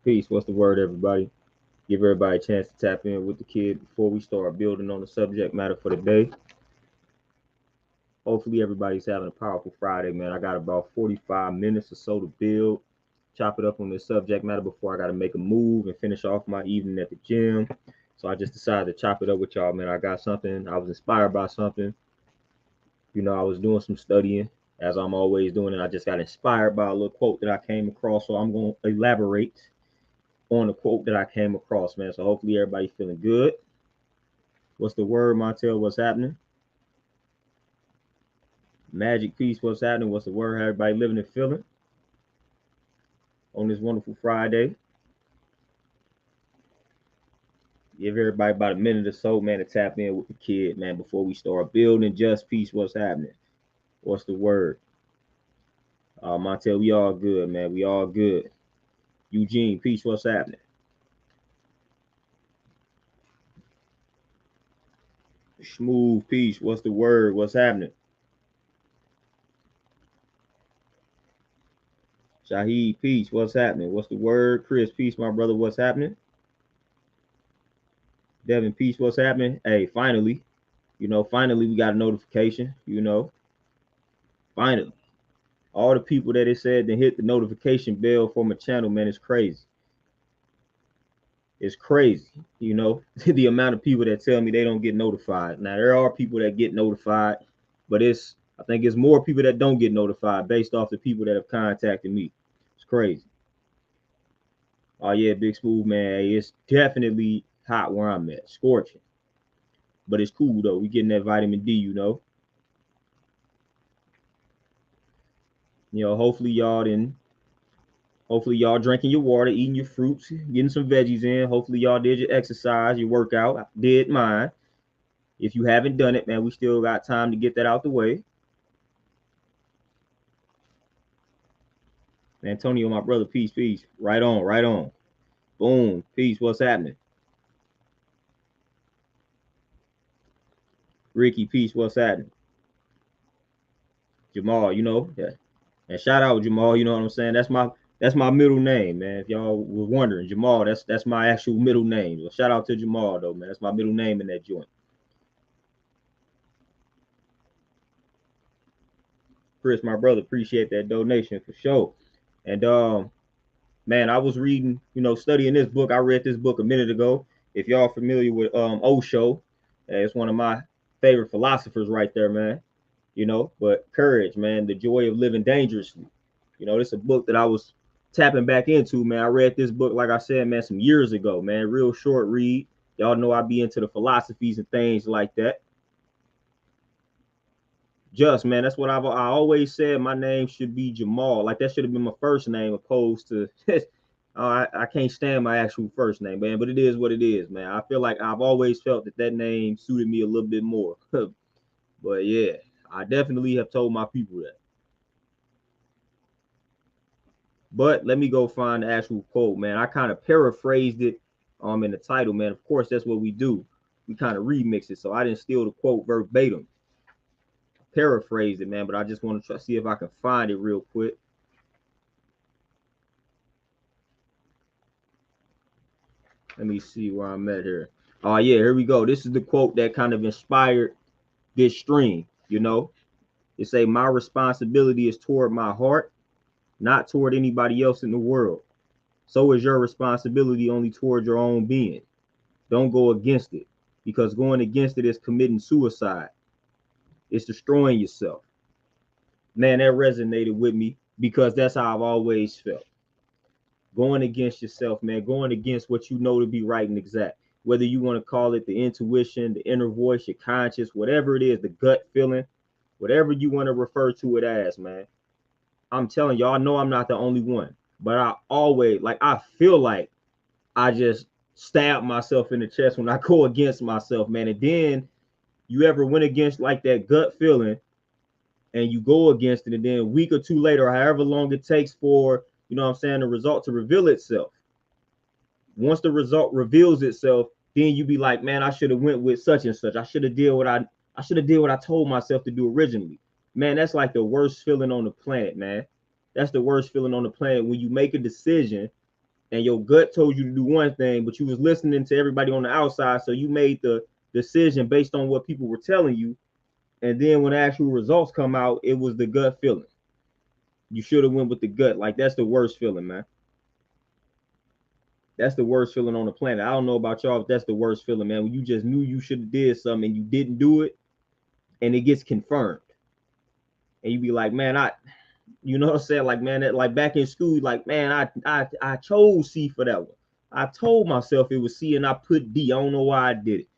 Peace. What's the word, everybody? Give everybody a chance to tap in with the kid before we start building on the subject matter for the day. Hopefully, everybody's having a powerful Friday, man. I got about 45 minutes or so to build, chop it up on this subject matter before I got to make a move and finish off my evening at the gym. So I just decided to chop it up with y'all, man. I got something. I was inspired by something. I was doing some studying as I'm always doing, and I just got inspired by a little quote that I came across. So I'm going to elaborate on the quote that I came across, man. So hopefully everybody feeling good. What's the word, Montel? What's happening? Magic Peace, what's happening? What's the word? How everybody living and feeling on this wonderful Friday? Give everybody about a minute or so, man, to tap in with the kid, man, before we start building. Just Peace, what's happening? What's the word? Montel, we all good, man. We all good. Eugene, Peace, what's happening? Smooth, Peace, what's the word? What's happening? Shahid, Peace, what's happening? What's the word? Chris, Peace, my brother, what's happening? Devin, Peace, what's happening? Hey, finally, finally we got a notification, finally. All the people that it said to hit the notification bell for my channel, man, it's crazy. It's crazy, the amount of people that tell me they don't get notified. Now, there are people that get notified, but I think it's more people that don't get notified based off the people that have contacted me. It's crazy. Oh, yeah, Big Smooth, man. Hey, it's definitely hot where I'm at, scorching. But it's cool, though. We getting that vitamin D. Hopefully y'all drinking your water, eating your fruits, getting some veggies in. Hopefully y'all did your exercise, your workout. I did mine. If you haven't done it, man, we still got time to get that out the way. Antonio, my brother, peace, peace. Right on, right on. Boom, peace. What's happening? Ricky, peace. What's happening? Jamal, yeah. And shout out Jamal. You know what I'm saying? That's my middle name, man. If y'all were wondering, Jamal, that's my actual middle name. So shout out to Jamal though, man. That's my middle name in that joint. Chris, my brother, appreciate that donation for sure. And man, I was reading, studying this book. I read this book a minute ago. If y'all familiar with Osho, it's one of my favorite philosophers right there, man. But courage, man, the joy of living dangerously. This is a book that I was tapping back into, man. I read this book, like I said, man, some years ago, man. Real short read. Y'all know I be into the philosophies and things like that. Just, man, that's what I always said. My name should be Jamal. Like that should have been my first name, opposed to. I can't stand my actual first name, man. But it is what it is, man. I feel like I've always felt that name suited me a little bit more. But yeah, I definitely have told my people that. But let me go find the actual quote, man. I kind of paraphrased it in the title, man. Of course, that's what we do. We kind of remix it. So I didn't steal the quote verbatim. Paraphrase it, man. But I just want to see if I can find it real quick. Let me see where I'm at here. Oh, yeah, here we go. This is the quote that kind of inspired this stream, It say, my responsibility is toward my heart, not toward anybody else in the world. So is your responsibility only toward your own being. Don't go against it, because going against it is committing suicide. It's destroying yourself. Man, that resonated with me because that's how I've always felt. Going against yourself, man, going against what you know to be right and exact. Whether you want to call it the intuition, the inner voice, your conscience, whatever it is, the gut feeling, whatever you want to refer to it as, man. I'm telling y'all, I know I'm not the only one, but I feel like I just stab myself in the chest when I go against myself, man. And then you ever went against like that gut feeling and you go against it, and then a week or two later, or however long it takes for, the result to reveal itself. Once the result reveals itself, then you be like, man, I should have went with such and such. I should have did what I told myself to do originally. Man, that's like the worst feeling on the planet, man. That's the worst feeling on the planet when you make a decision and your gut told you to do one thing, but you was listening to everybody on the outside, so you made the decision based on what people were telling you, and then when the actual results come out, it was the gut feeling. You should have went with the gut. Like, that's the worst feeling, man. That's the worst feeling on the planet. I don't know about y'all, but that's the worst feeling, man. When you just knew you should have did something and you didn't do it, and it gets confirmed, and you be like, man, you know what I'm saying? Like, man, that, like back in school, like, man, I chose C for that one. I told myself it was C and I put D. I don't know why I did it.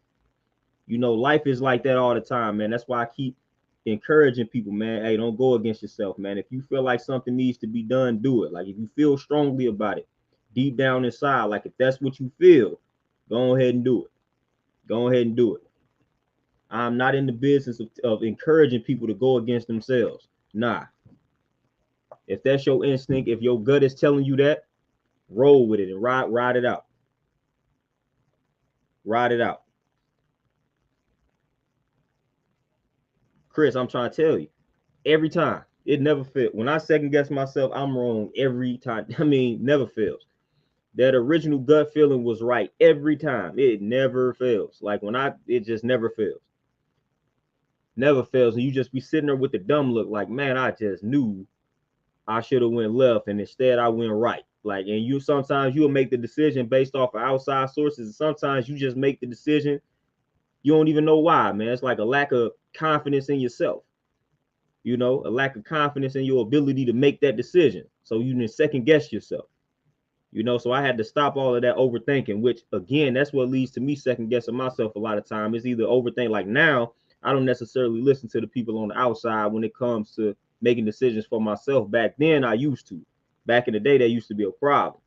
You know, life is like that all the time, man. That's why I keep encouraging people, man. Hey, don't go against yourself, man. If you feel like something needs to be done, do it. Like, if you feel strongly about it, deep down inside, like if that's what you feel, go ahead and do it. Go ahead and do it. I'm not in the business of encouraging people to go against themselves. Nah. If that's your instinct, if your gut is telling you that, roll with it and ride it out. Ride it out. Chris, I'm trying to tell you, every time. It never fails. When I second guess myself, I'm wrong every time. I mean, never fails. That original gut feeling was right every time. It never fails. Like it just never fails. Never fails. And you just be sitting there with the dumb look like, man, I just knew I should have went left, and instead I went right. Like, and you sometimes you'll make the decision based off of outside sources, and sometimes you just make the decision. You don't even know why, man. It's like a lack of confidence in yourself. You know, a lack of confidence in your ability to make that decision. So you can second guess yourself. You know, so I had to stop all of that overthinking, which again, that's what leads to me second guessing myself a lot of time. It's either overthink. Like now, I don't necessarily listen to the people on the outside when it comes to making decisions for myself. Back then, I used to. Back in the day, that used to be a problem.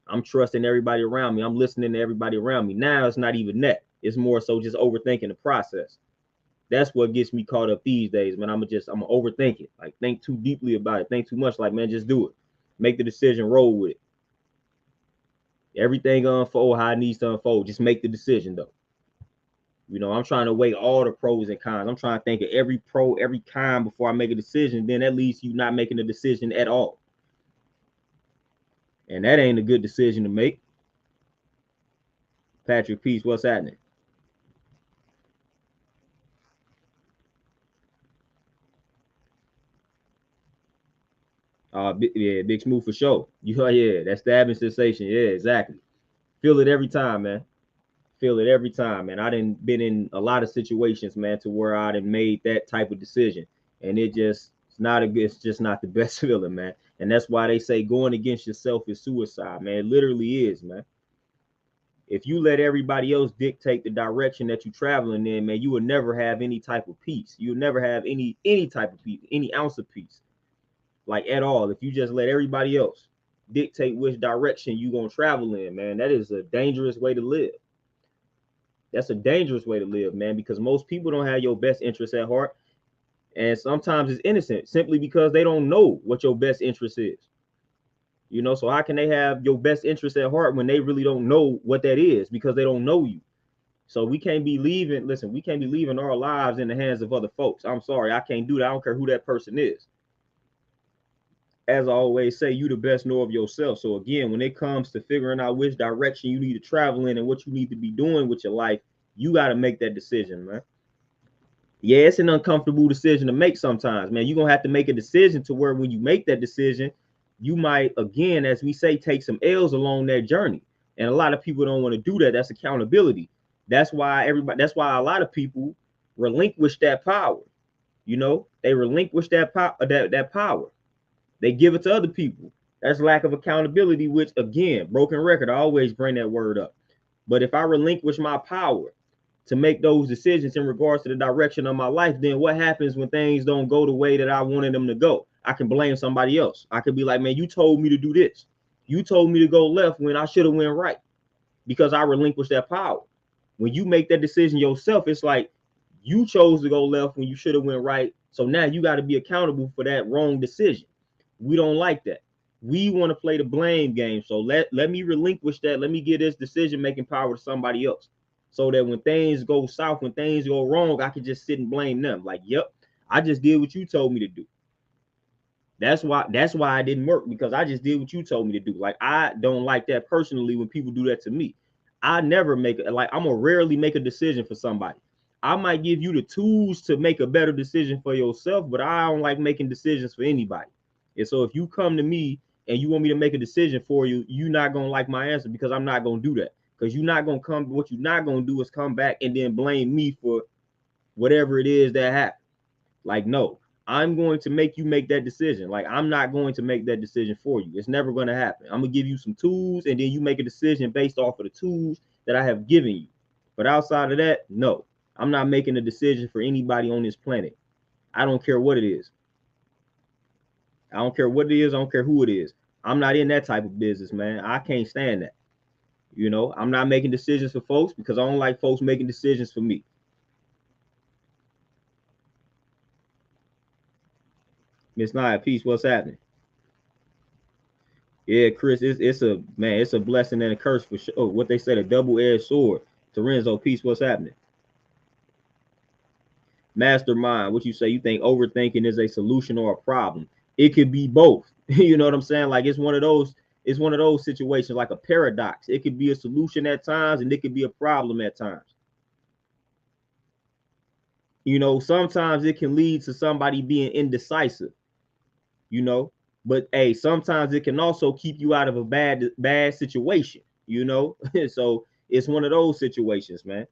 I'm trusting everybody around me. I'm listening to everybody around me. Now it's not even that. It's more so just overthinking the process. That's what gets me caught up these days, man. I'm overthink it. Like, think too deeply about it. Think too much. Like, man, just do it. Make the decision. Roll with it. Everything gonna unfold how it needs to unfold. Just make the decision, though. You know, I'm trying to weigh all the pros and cons. I'm trying to think of every pro, every con before I make a decision. Then at least you not making a decision at all. And that ain't a good decision to make. Patrick Peace, what's happening? Yeah, big smooth for sure. Yeah, that stabbing sensation. Yeah, exactly. Feel it every time, man. Feel it every time, man. I done been in a lot of situations, man, to where I done made that type of decision, and it's just not the best feeling, man. And that's why they say going against yourself is suicide, man. It literally is, man. If you let everybody else dictate the direction that you're traveling in, man, you will never have any type of peace. You'll never have any type of peace, any ounce of peace, like at all. If you just let everybody else dictate which direction you're gonna travel in, man, that is a dangerous way to live. That's a dangerous way to live, man, because most people don't have your best interest at heart. And sometimes it's innocent simply because they don't know what your best interest is. You know, so how can they have your best interest at heart when they really don't know what that is, because they don't know you? So we can't be leaving our lives in the hands of other folks. I'm sorry, I can't do that. I don't care who that person is. As I always say, you the best know of yourself. So again, when it comes to figuring out which direction you need to travel in and what you need to be doing with your life, you got to make that decision, man. Yeah, it's an uncomfortable decision to make sometimes, man. You're gonna have to make a decision to where when you make that decision, you might, again, as we say, take some L's along that journey. And a lot of people don't want to do that. That's accountability. That's why a lot of people relinquish that power. You know, they relinquish that power. They give it to other people. That's lack of accountability, which again, broken record, I always bring that word up. But if I relinquish my power to make those decisions in regards to the direction of my life, then what happens when things don't go the way that I wanted them to go? I can blame somebody else. I could be like, man, you told me to do this. You told me to go left when I should have went right, because I relinquished that power. When you make that decision yourself, it's like you chose to go left when you should have went right. So now you got to be accountable for that wrong decision. We don't like that. We want to play the blame game. So let me relinquish that. Let me give this decision-making power to somebody else, so that when things go south, when things go wrong, I can just sit and blame them. Like, yep, I just did what you told me to do. That's why I didn't work, because I just did what you told me to do. Like, I don't like that personally when people do that to me. I never make it, like, I'm gonna rarely make a decision for somebody. I might give you the tools to make a better decision for yourself, but I don't like making decisions for anybody. And so if you come to me and you want me to make a decision for you, you're not gonna like my answer, because I'm not gonna do that. Because you're not gonna come, what you're not gonna do is come back and then blame me for whatever it is that happened. Like, no, I'm going to make you make that decision. Like, I'm not going to make that decision for you. It's never going to happen. I'm going to give you some tools, and then you make a decision based off of the tools that I have given you. But outside of that, no, I'm not making a decision for anybody on this planet. I don't care what it is. I don't care what it is. I don't care who it is. I'm not in that type of business, man. I can't stand that. You know, I'm not making decisions for folks, because I don't like folks making decisions for me. Miss Nia, peace. What's happening? Yeah, Chris, it's a man, it's a blessing and a curse for sure. Oh, what they said, a double-edged sword. Lorenzo, peace. What's happening? Mastermind, what you say? You think overthinking is a solution or a problem? It could be both. You know what I'm saying? Like, it's one of those. It's one of those situations, like a paradox. It could be a solution at times, and it could be a problem at times. You know, sometimes it can lead to somebody being indecisive. You know, but hey, sometimes it can also keep you out of a bad situation. You know, so it's one of those situations, man.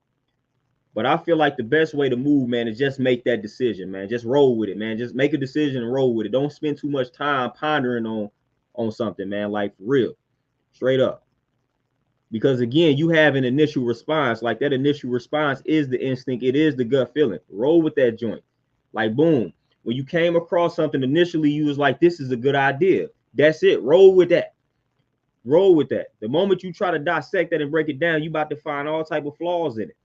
But I feel like the best way to move, man, is just make that decision, man. Just roll with it, man. Just make a decision and roll with it. Don't spend too much time pondering on something, man. Like, for real, straight up. Because again, you have an initial response. Like, that initial response is the instinct. It is the gut feeling. Roll with that joint. Like, boom. When you came across something initially, you was like, this is a good idea. That's it. Roll with that. Roll with that. The moment you try to dissect that and break it down, you about to find all type of flaws in it.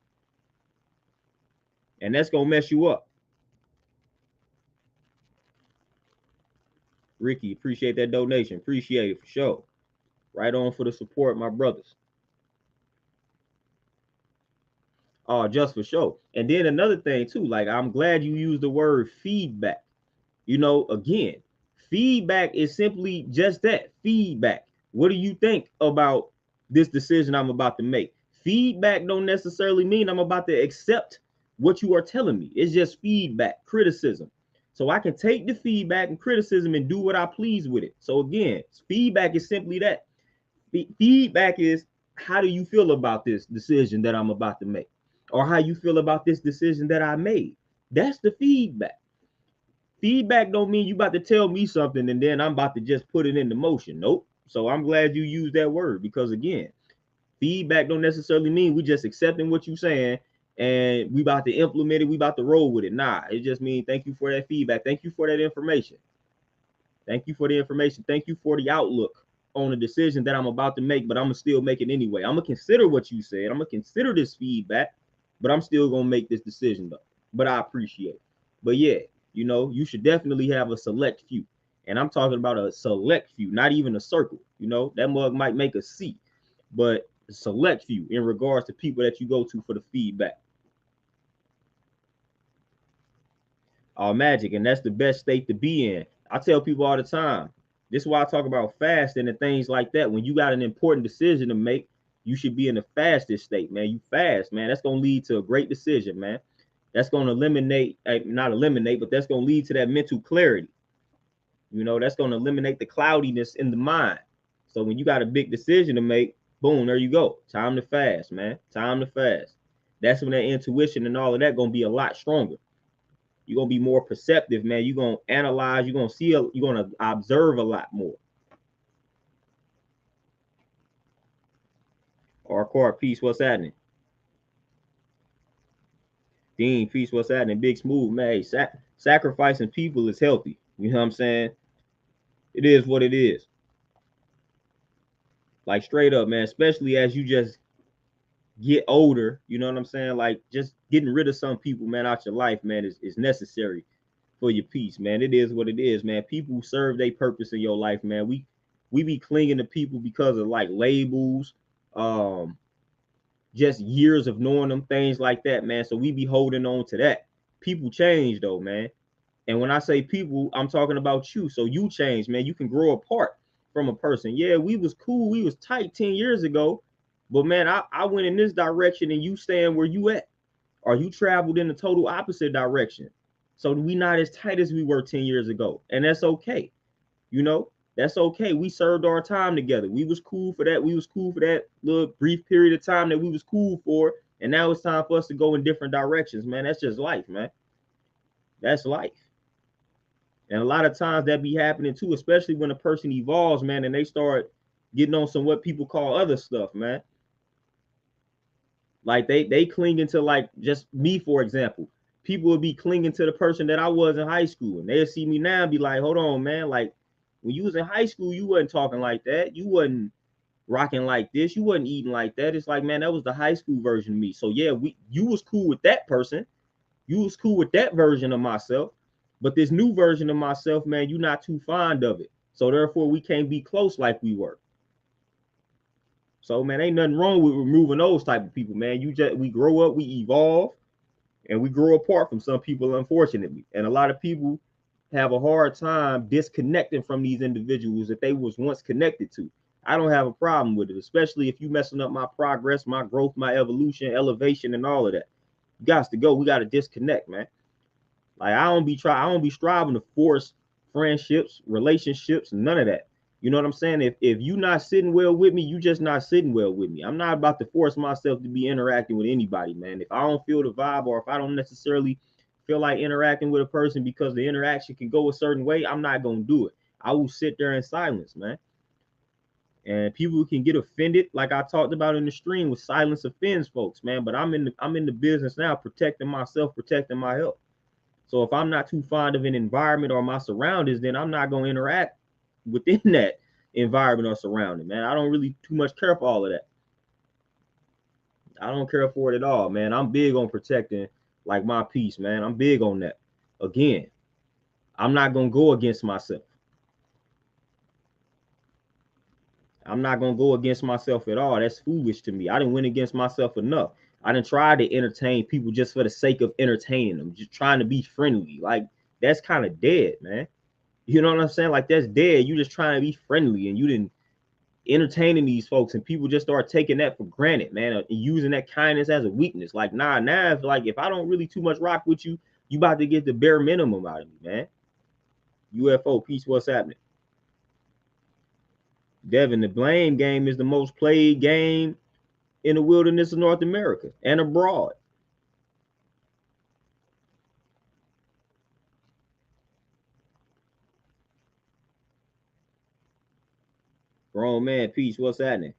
And that's gonna mess you up. Ricky, appreciate that donation. Appreciate it for sure. Right on for the support, my brothers. Oh, just for sure. And then another thing too, like, I'm glad you used the word feedback. You know, again, feedback is simply just that, feedback. What do you think about this decision I'm about to make? Feedback don't necessarily mean I'm about to accept what you are telling me. It's just feedback, criticism. So I can take the feedback and criticism and do what I please with it. So again, feedback is simply that. Feedback is, how do you feel about this decision that I'm about to make? Or how you feel about this decision that I made? That's the feedback. Feedback don't mean you about to tell me something and then I'm about to just put it into motion. Nope. So I'm glad you used that word, because again, feedback don't necessarily mean we just accepting what you saying and we about to implement it, we about to roll with it. Nah, it just means thank you for that feedback. Thank you for that information. Thank you for the information. Thank you for the outlook on a decision that I'm about to make, but I'm gonna still make it anyway. I'm gonna consider what you said. I'm gonna consider this feedback, but I'm still gonna make this decision though. But I appreciate it. But yeah, you know, you should definitely have a select few. And I'm talking about a select few, not even a circle. You know, that mug might make a C, but a select few in regards to people that you go to for the feedback. Magic, and that's the best state to be in. I tell people all the time, this is why I talk about fasting and things like that. When you got an important decision to make, you should be in the fastest state, man. You fast, man. That's gonna lead to a great decision, man. That's gonna eliminate, not eliminate, but that's gonna lead to that mental clarity. You know, that's gonna eliminate the cloudiness in the mind. So when you got a big decision to make, boom, there you go. Time to fast, man. Time to fast. That's when that intuition and all of that gonna be a lot stronger. You're gonna be more perceptive, man. You're gonna analyze, you're gonna see, you're gonna observe a lot more. Or court, peace, what's happening? Dean, peace, what's happening? Big Smooth, man. Sacrificing people is healthy. You know what I'm saying? It is what it is. Like, straight up, man. Especially as you just get older, you know what I'm saying? Like, just getting rid of some people, man, out your life, man, is necessary for your peace, man. It is what it is, man. People serve their purpose in your life, man. We be clinging to people because of like labels, um, just years of knowing them, things like that, man. So we be holding on to that. People change though, man. And when I say people, I'm talking about you. So you change, man. You can grow apart from a person. Yeah, we was cool, we was tight 10 years ago, but man, I went in this direction and you staying where you at, or you traveled in the total opposite direction. So we not as tight as we were 10 years ago. And that's okay. You know, that's okay. We served our time together. We was cool for that. We was cool for that little brief period of time that we was cool for. And now it's time for us to go in different directions, man. That's just life, man. That's life. And a lot of times that be happening too, especially when a person evolves, man, and they start getting on some what people call other stuff, man. Like they clinging to, like, just me, for example. People would be clinging to the person that I was in high school, and they'll see me now and be like, hold on, man, like when you was in high school, you wasn't talking like that. You wasn't rocking like this. You wasn't eating like that. It's like, man, that was the high school version of me. So yeah, you was cool with that person. You was cool with that version of myself. But this new version of myself, man, you're not too fond of it. So therefore, we can't be close like we were. So, man, ain't nothing wrong with removing those type of people, man. We grow up, we evolve, and we grow apart from some people, unfortunately. And a lot of people have a hard time disconnecting from these individuals that they was once connected to. I don't have a problem with it, especially if you messing up my progress, my growth, my evolution, elevation, and all of that. You got to go. We got to disconnect, man. Like I don't be striving to force friendships, relationships, none of that. You know what I'm saying? If you not sitting well with me, you just not sitting well with me. I'm not about to force myself to be interacting with anybody, man. If I don't feel the vibe, or if I don't necessarily feel like interacting with a person because the interaction can go a certain way, I'm not gonna do it. I will sit there in silence, man. And people can get offended, like I talked about in the stream, with silence offends folks, man. But I'm in the business now, protecting myself, protecting my health. So if I'm not too fond of an environment or my surroundings, then I'm not going to interact within that environment or surrounding, man. I don't really too much care for all of that. I don't care for it at all, man. I'm big on protecting, like, my peace, man. I'm big on that. Again, I'm not going to go against myself. I'm not going to go against myself at all. That's foolish to me. I didn't win against myself enough. I didn't try to entertain people just for the sake of entertaining them, just trying to be friendly. Like, that's kind of dead, man. You know what I'm saying? Like, that's dead. You just trying to be friendly, and you didn't entertaining these folks, and people just start taking that for granted, man, and using that kindness as a weakness. Like, nah, now if I don't really too much rock with you, you about to get the bare minimum out of me, man. UFO, peace, what's happening? Devin, the blame game is the most played game in the wilderness of North America and abroad. Grown man, peace, what's happening?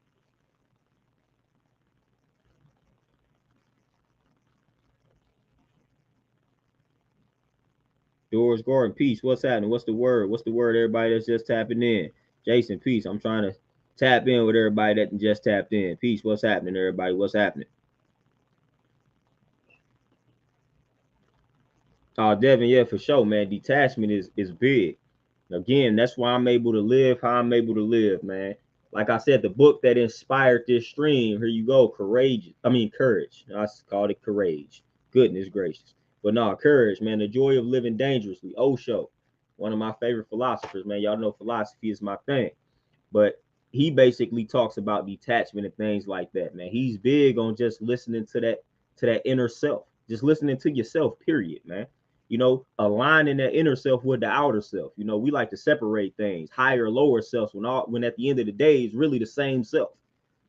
Doris Gordon, peace, what's happening? What's the word? What's the word, everybody that's just tapping in? Jason, peace. I'm trying to tap in with everybody that just tapped in. Peace, what's happening, everybody? What's happening? Devin, yeah, for sure, man. Detachment is big. Again, that's why I'm able to live how I'm able to live, man. Like I said, the book that inspired this stream, here you go, courage. I called it courage. Goodness gracious. But no, courage, man. The joy of living dangerously. Osho, one of my favorite philosophers, man. Y'all know philosophy is my thing. But he basically talks about detachment and things like that, man. He's big on just listening to that inner self, just listening to yourself, period, man. You know, aligning that inner self with the outer self. You know, we like to separate things, higher, lower selves, when at the end of the day, it's really the same self.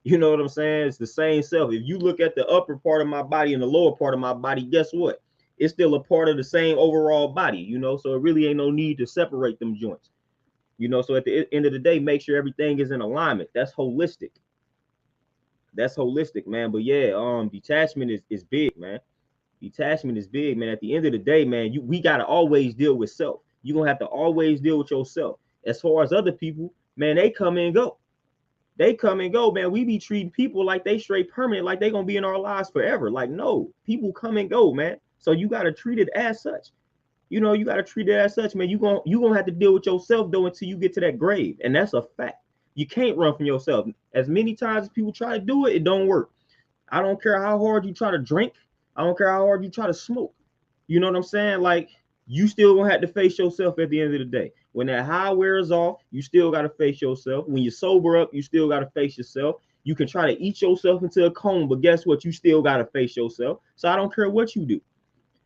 You know what I'm saying? It's the same self. If you look at the upper part of my body and the lower part of my body, guess what? It's still a part of the same overall body, you know, so it really ain't no need to separate them joints. You know, so at the end of the day, make sure everything is in alignment. That's holistic. That's holistic, man. But yeah, detachment is big, man. Detachment is big, man. At the end of the day, man, we gotta always deal with self. You're gonna have to always deal with yourself. As far as other people, man, they come and go. They come and go, man. We be treating people like they straight permanent, like they gonna be in our lives forever. Like, no, people come and go, man. So you gotta treat it as such. You know, you gotta treat it as such, man. You gonna have to deal with yourself though until you get to that grave, and that's a fact. You can't run from yourself. As many times as people try to do it, it don't work. I don't care how hard you try to drink. I don't care how hard you try to smoke. You know what I'm saying? Like, You still gonna have to face yourself at the end of the day. When that high wears off, you still gotta face yourself. When you sober up, you still gotta face yourself. You can try to eat yourself into a coma, but guess what? You still gotta face yourself. So I don't care what you do.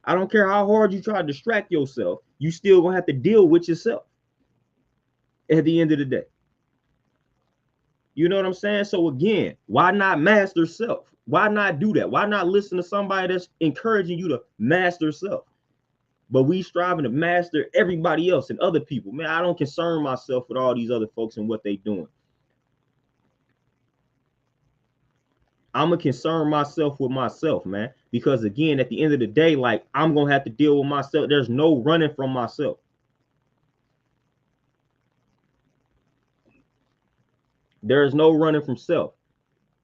I don't care how hard you try to distract yourself. You still gonna have to deal with yourself at the end of the day. You know what I'm saying? So again, why not master self? Why not do that? Why not listen to somebody that's encouraging you to master self? But we striving to master everybody else and other people. Man, I don't concern myself with all these other folks and what they doing. I'm gonna concern myself with myself, man. Because again, at the end of the day, like I'm gonna have to deal with myself. There's no running from myself. There is no running from self.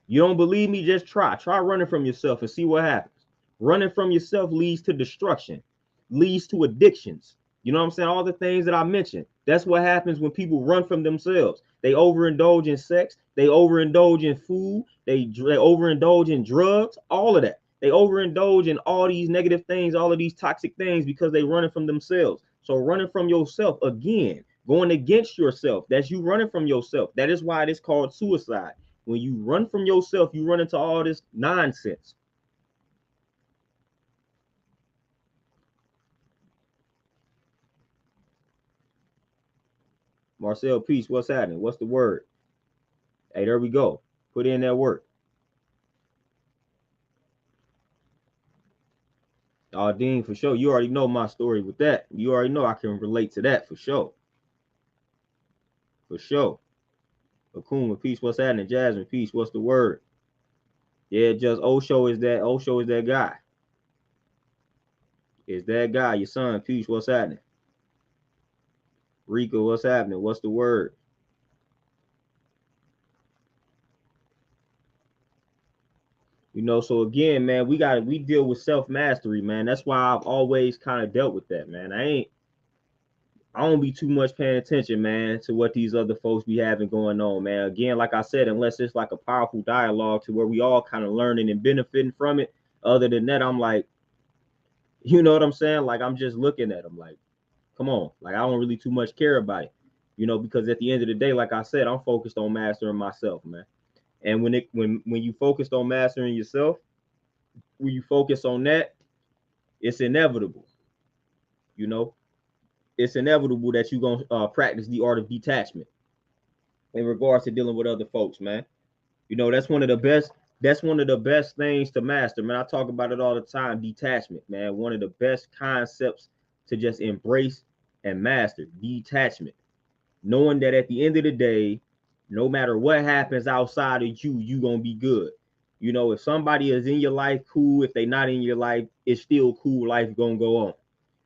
You don't believe me? Just try. Try running from yourself and see what happens. Running from yourself leads to destruction, leads to addictions. You know what I'm saying? All the things that I mentioned. That's what happens when people run from themselves. They overindulge in sex. They overindulge in food. They overindulge in drugs. All of that. They overindulge in all these negative things, all of these toxic things because they running from themselves. So running from yourself, again, going against yourself, that's you running from yourself. That is why it is called suicide. When you run from yourself, you run into all this nonsense. Marcel, peace. What's happening? What's the word? Hey, there we go. Put in that work. Oh, Dean, for sure. You already know my story with that. You already know I can relate to that for sure. For sure. Akuma, peace. What's happening? Jasmine, peace. What's the word? Yeah, just Osho is that. Osho is that guy. Is that guy. Your son, peace. What's happening? Rika, what's happening? What's the word? You know, so again, man, we deal with self-mastery, man. That's why I've always kind of dealt with that, man. I don't be too much paying attention, man, to what these other folks be having going on, man. Again, like I said, unless it's like a powerful dialogue to where we all kind of learning and benefiting from it. Other than that, I'm like, you know what I'm saying? Like I'm just looking at them like, come on, like I don't really too much care about it, you know, because at the end of the day, like I said, I'm focused on mastering myself, man. And when you focused on mastering yourself, when you focus on that, it's inevitable, you know, it's inevitable that you're gonna practice the art of detachment in regards to dealing with other folks, man. You know, that's one of the best things to master, man. I talk about it all the time. Detachment, man. One of the best concepts to just embrace and master. Detachment. Knowing that at the end of the day, no matter what happens outside of you, you gonna be good. You know, if somebody is in your life, cool. If they not in your life, it's still cool. Life gonna go on.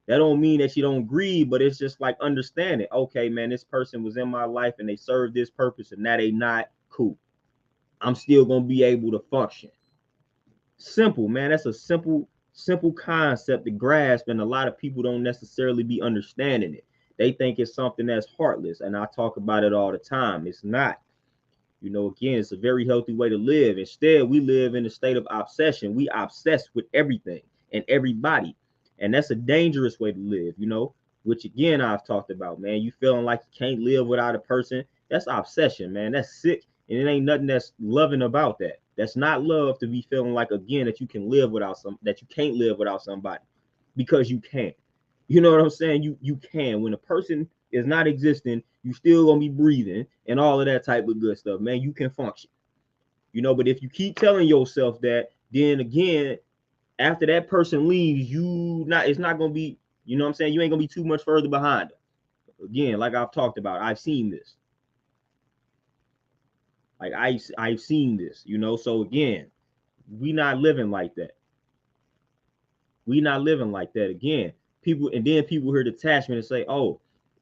That don't mean that you don't grieve, but it's just like understanding. Okay, man, this person was in my life and they served this purpose, and now they not cool. I'm still gonna be able to function. Simple, man. That's a simple concept to grasp, and a lot of people don't necessarily be understanding it. They think it's something that's heartless, and I talk about it all the time. It's not. You know, again, it's a very healthy way to live. Instead, we live in a state of obsession. We obsess with everything and everybody, and that's a dangerous way to live. You know, which again I've talked about, man. You feeling like you can't live without a person. That's obsession, man. That's sick, and it ain't nothing that's loving about that. That's not love to be feeling like again that you can live without that you can't live without somebody because you can't. You know what I'm saying? You can. When a person is not existing, you still gonna be breathing and all of that type of good stuff, man. You can function. You know, but if you keep telling yourself that, then again, after that person leaves, it's not gonna be, you know what I'm saying? You ain't gonna be too much further behind them. Again, like I've talked about, I've seen this. Like I've seen this, you know. So again, we not living like that. We not living like that again. People and then people hear detachment and say, "Oh,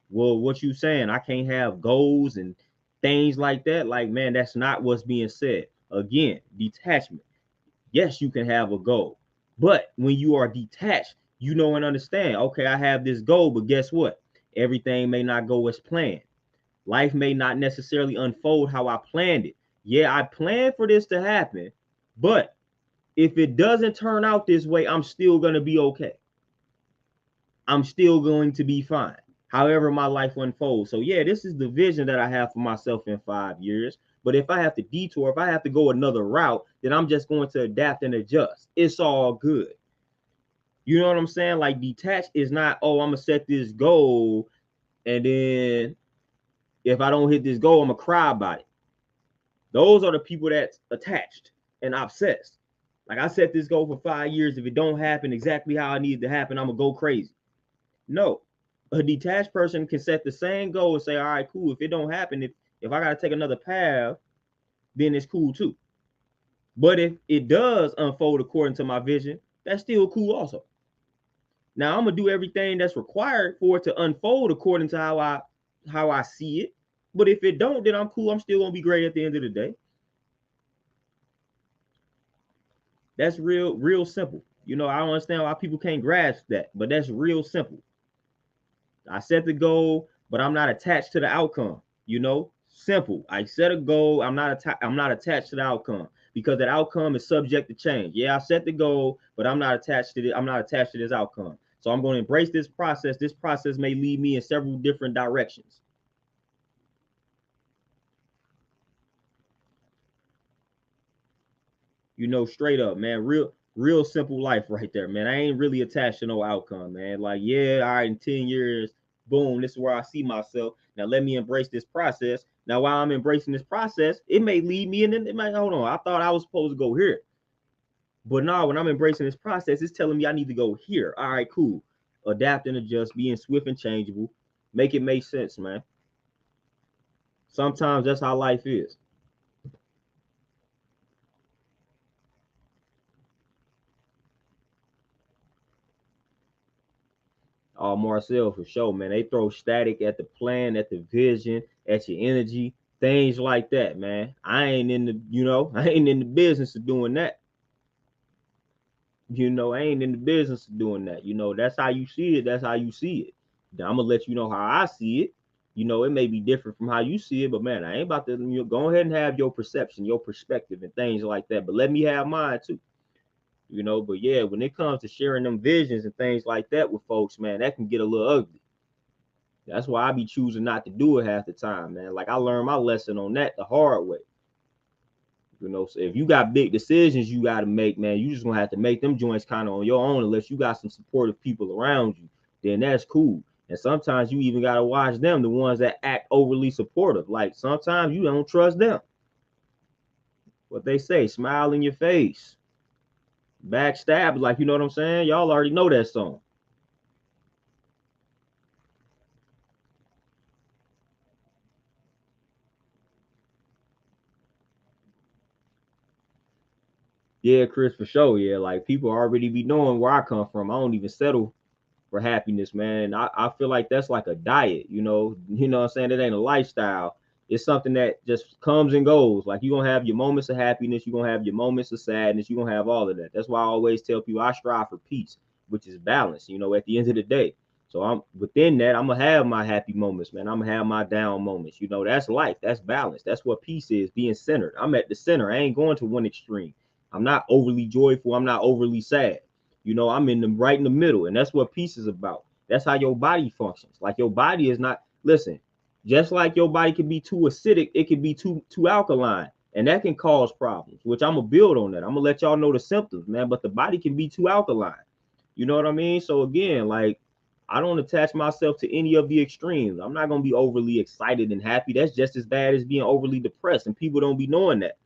well, what you saying? I can't have goals and things like that." Like, man, that's not what's being said. Again, detachment. Yes, you can have a goal, but when you are detached, you know and understand. Okay, I have this goal, but guess what? Everything may not go as planned. Life may not necessarily unfold how I planned it. Yeah, I planned for this to happen, but if it doesn't turn out this way, I'm still gonna be okay. I'm still going to be fine. However, my life unfolds. So yeah, this is the vision that I have for myself in 5 years. But if I have to detour, if I have to go another route, then I'm just going to adapt and adjust. It's all good. You know what I'm saying? Like detached is not, oh, I'm gonna set this goal, and then if I don't hit this goal, I'm gonna cry about it. Those are the people that's attached and obsessed. Like I set this goal for 5 years. If it don't happen exactly how I need it to happen, I'm gonna go crazy. No, a detached person can set the same goal and say, all right, cool. If it don't happen, if I gotta take another path, then it's cool too. But if it does unfold according to my vision, that's still cool also. Now I'm gonna do everything that's required for it to unfold according to how I see it. But if it don't, then I'm cool. I'm still gonna be great at the end of the day. That's real simple. You know, I don't understand why people can't grasp that, but that's real simple. I set the goal, but I'm not attached to the outcome. You know, simple. I set a goal. I'm not attached to the outcome because that outcome is subject to change. Yeah, I set the goal, but I'm not attached to it. I'm not attached to this outcome. So I'm going to embrace this process. This process may lead me in several different directions. You know, straight up, man. Real simple life right there, man. I ain't really attached to no outcome, man. Like, yeah, all right, in 10 years, boom, this is where I see myself. Now let me embrace this process. Now, while I'm embracing this process, it may lead me, and then it might, hold on, I thought I was supposed to go here. But now when I'm embracing this process, it's telling me I need to go here. All right, cool. Adapt and adjust, being swift and changeable. Make it make sense, man. Sometimes that's how life is. Marcel, for sure, man. They throw static at the plan, at the vision, at your energy, things like that, man. I ain't in the, I ain't in the business of doing that. I ain't in the business of doing that. That's how you see it. That's how you see it. Now, I'm gonna let you know how I see it. It may be different from how you see it, but man, I ain't about to. Go ahead and have your perception, your perspective, and things like that. But let me have mine too. But yeah, when it comes to sharing them visions and things like that with folks, man, that can get a little ugly. That's why I be choosing not to do it half the time, man. Like I learned my lesson on that the hard way. So if you got big decisions you got to make, man, you just gonna have to make them joints kind of on your own unless you got some supportive people around you. Then that's cool. And sometimes you even gotta watch them, the ones that act overly supportive. Like sometimes you don't trust them. What they say, smile in your face, backstab, like you know what I'm saying. Y'all already know that song. Yeah, Chris, for sure. Yeah, like people already be knowing where I come from. I don't even settle for happiness, man. I feel like that's like a diet, what I'm saying? It ain't a lifestyle. It's something that just comes and goes. Like you're gonna have your moments of happiness, you're gonna have your moments of sadness, you're gonna have all of that. That's why I always tell people I strive for peace, which is balance, at the end of the day. So I'm within that, I'm gonna have my happy moments, man. I'm gonna have my down moments. That's life, that's balance. That's what peace is, being centered. I'm at the center. I ain't going to one extreme. I'm not overly joyful, I'm not overly sad. I'm in the right in the middle, and that's what peace is about. That's how your body functions. Like your body is not, listen, just like your body can be too acidic, it can be too alkaline, and that can cause problems. Which I'm gonna build on that. I'm gonna let y'all know the symptoms, man. But the body can be too alkaline. You know what I mean? So again, like I don't attach myself to any of the extremes. I'm not gonna be overly excited and happy. That's just as bad as being overly depressed, and people don't be knowing that.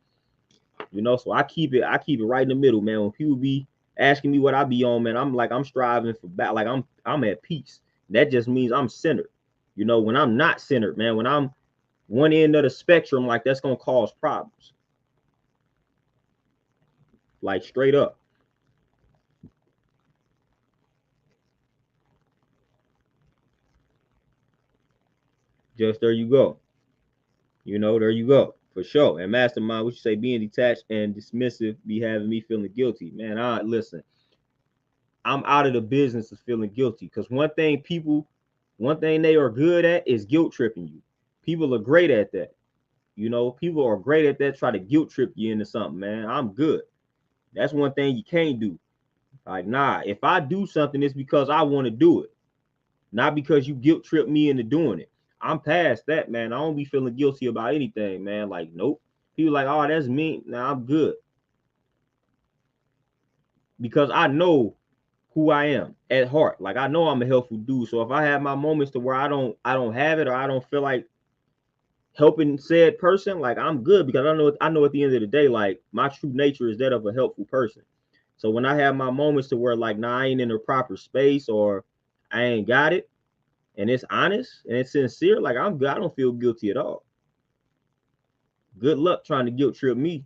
So I keep it right in the middle, man. When people be asking me what I be on, man, I'm striving for back, like I'm at peace. That just means I'm centered. When I'm not centered, man, when I'm one end of the spectrum, like that's gonna cause problems. Like straight up. Just there you go. There you go. For sure. And mastermind, what you say, being detached and dismissive be having me feeling guilty. Man, I listen, I'm out of the business of feeling guilty. Because one thing they are good at is guilt tripping you. People are great at that. People are great at that, try to guilt trip you into something, man. I'm good. That's one thing you can't do. Like, nah, if I do something, it's because I want to do it. not because you guilt tripped me into doing it. I'm past that, man. I don't be feeling guilty about anything, man. Like, nope. People like, oh, that's me. Nah, I'm good. Because I know who I am at heart. Like, I know I'm a helpful dude. So if I have my moments to where I don't have it, or I don't feel like helping said person, like, I'm good, because I know at the end of the day, like, my true nature is that of a helpful person. So when I have my moments to where, like, nah, I ain't in the proper space, or I ain't got it, and it's honest and it's sincere, like, I'm good. I don't feel guilty at all. Good luck trying to guilt trip me.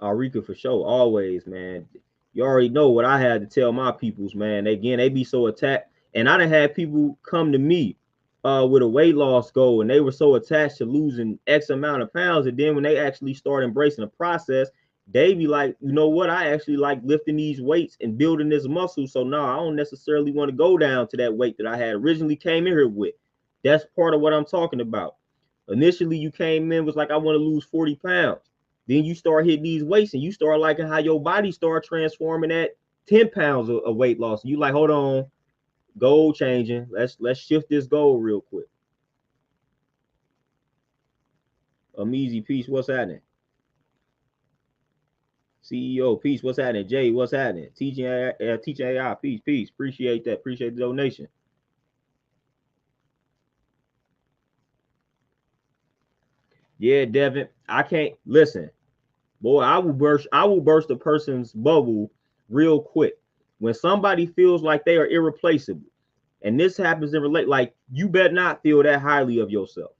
Rika, for sure, always, man. You already know what I had to tell my peoples, man. Again, they be so attacked, and I done had people come to me with a weight loss goal, and they were so attached to losing X amount of pounds, and then when they actually start embracing the process, they be like, you know what? I actually like lifting these weights and building this muscle. So no, I don't necessarily want to go down to that weight that I had originally came in here with. That's part of what I'm talking about. Initially, you came in was like, I want to lose 40 pounds. Then you start hitting these weights and you start liking how your body start transforming at 10 pounds of weight loss. You like, hold on, goal changing. Let's shift this goal real quick. Easy peace, what's happening? CEO, peace, what's happening? Jay, what's happening? Teaching AI, peace. Appreciate that. Appreciate the donation. Yeah, Devin, I can't listen. Boy, I will burst a person's bubble real quick. When somebody feels like they are irreplaceable, and this happens in relate, like, you better not feel that highly of yourself.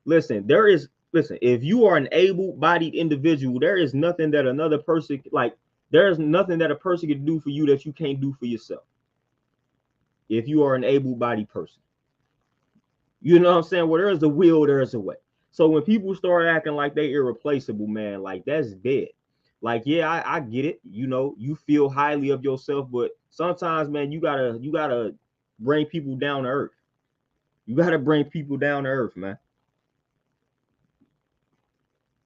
Listen, if you are an able-bodied individual, there is nothing that another person, like, there is nothing that a person can do for you that you can't do for yourself. If you are an able-bodied person, you know what I'm saying? Well, there's a will, there's a way. So when people start acting like they irreplaceable, man, like, that's dead. Like, yeah, I get it. You know, you feel highly of yourself, but sometimes, man, you gotta bring people down to earth. You gotta bring people down to earth, man.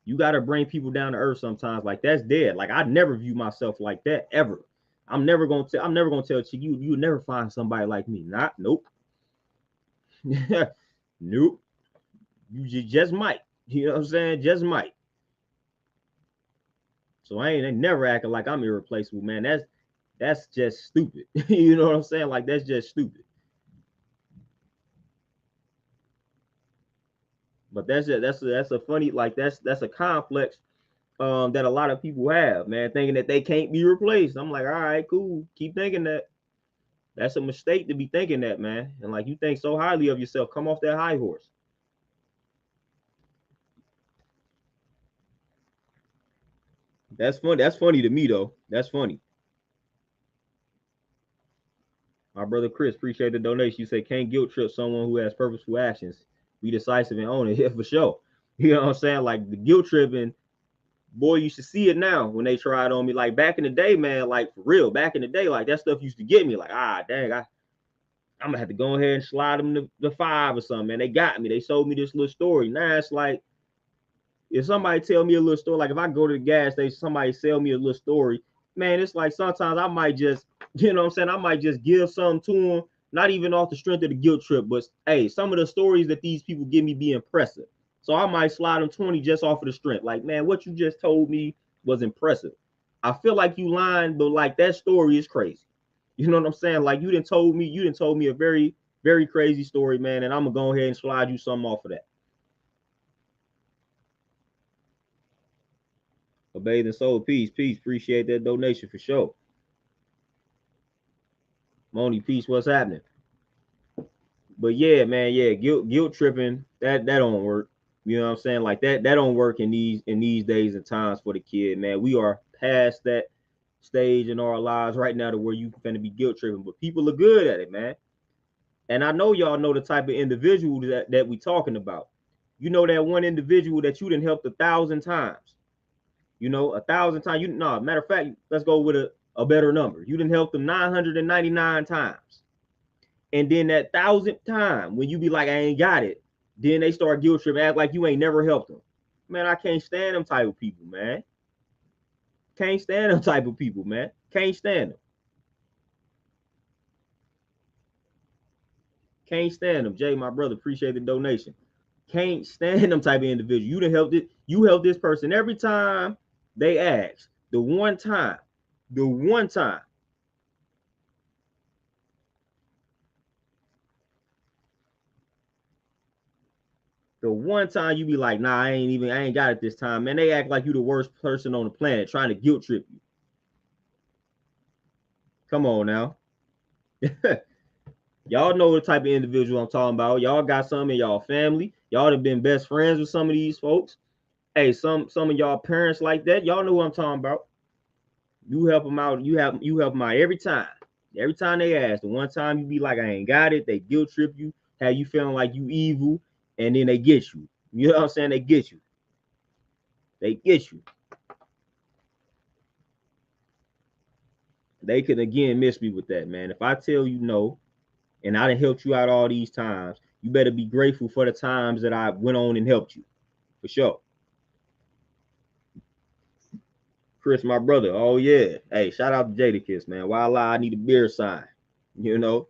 You gotta bring people down to earth sometimes. Like, that's dead. Like, I never view myself like that ever. I'm never gonna tell Chick, you never find somebody like me. Nope. Nope. You just might. You know what I'm saying? Just might. So I ain't never acting like I'm irreplaceable, man. That's just stupid. You know what I'm saying? Like, that's just stupid. But that's a funny, like, that's a complex that a lot of people have, man, thinking that they can't be replaced. I'm like, all right, cool. Keep thinking that. That's a mistake to be thinking that, man. And like, you think so highly of yourself. Come off that high horse. That's funny. That's funny to me though. That's funny. My brother Chris, appreciate the donation. You say can't guilt trip someone who has purposeful actions. Be decisive and own it. Yeah, for sure. You know what I'm saying? Like, the guilt tripping, boy, you should see it now when they tried on me. Like, back in the day, man, like, for real, back in the day, like, that stuff used to get me. Like, dang, I'm gonna have to go ahead and slide them the 5 or something, man. They got me. They sold me this little story. Now it's like, if somebody tell me a little story, like, if I go to the gas station, somebody sell me a little story, man, it's like sometimes I might just, you know what I'm saying, I might just give something to them, not even off the strength of the guilt trip, but hey, some of the stories that these people give me be impressive. So I might slide them 20 just off of the strength. Like, man, what you just told me was impressive. I feel like you lying, but like, that story is crazy. You know what I'm saying? Like, you didn't told me a very, very crazy story, man, and I'm gonna go ahead and slide you something off of that. A bathing soul, peace. Appreciate that donation for sure. Moni, peace. What's happening? But yeah, man, yeah, guilt tripping, that don't work. You know what I'm saying? Like, that don't work in these days and times for the kid, man. We are past that stage in our lives right now to where you gonna be guilt tripping, but people are good at it, man. And I know y'all know the type of individual that we talking about. You know, that one individual that you didn't help 1,000 times. You know, 1,000 times. Matter of fact, let's go with a better number. You didn't help them 999 times. And then that 1,000th time, when you be like, I ain't got it, then they start guilt tripping, act like you ain't never helped them. Man, I can't stand them type of people, man. Can't stand them type of people, man. Can't stand them. Can't stand them. Jay, my brother, appreciate the donation. Can't stand them type of individual. You done helped it. You help this person every time they ask. The one time. The one time. The one time you be like, nah, I ain't got it this time, man. They act like you the worst person on the planet trying to guilt trip you. Come on now. Y'all know the type of individual I'm talking about. Y'all got some in y'all family. Y'all have been best friends with some of these folks. Hey, some of y'all parents like that. Y'all know what I'm talking about. You help them out. You help them out every time. Every time they ask. The one time you be like, I ain't got it. They guilt trip you, have you feeling like you evil, and then they get you. You know what I'm saying? They get you. They get you. They could again miss me with that, man. If I tell you no, and I done helped you out all these times, you better be grateful for the times that I went on and helped you. For sure. Chris, my brother. Oh yeah. Hey, shout out to Jadakiss, man. While I need a beer sign. You know.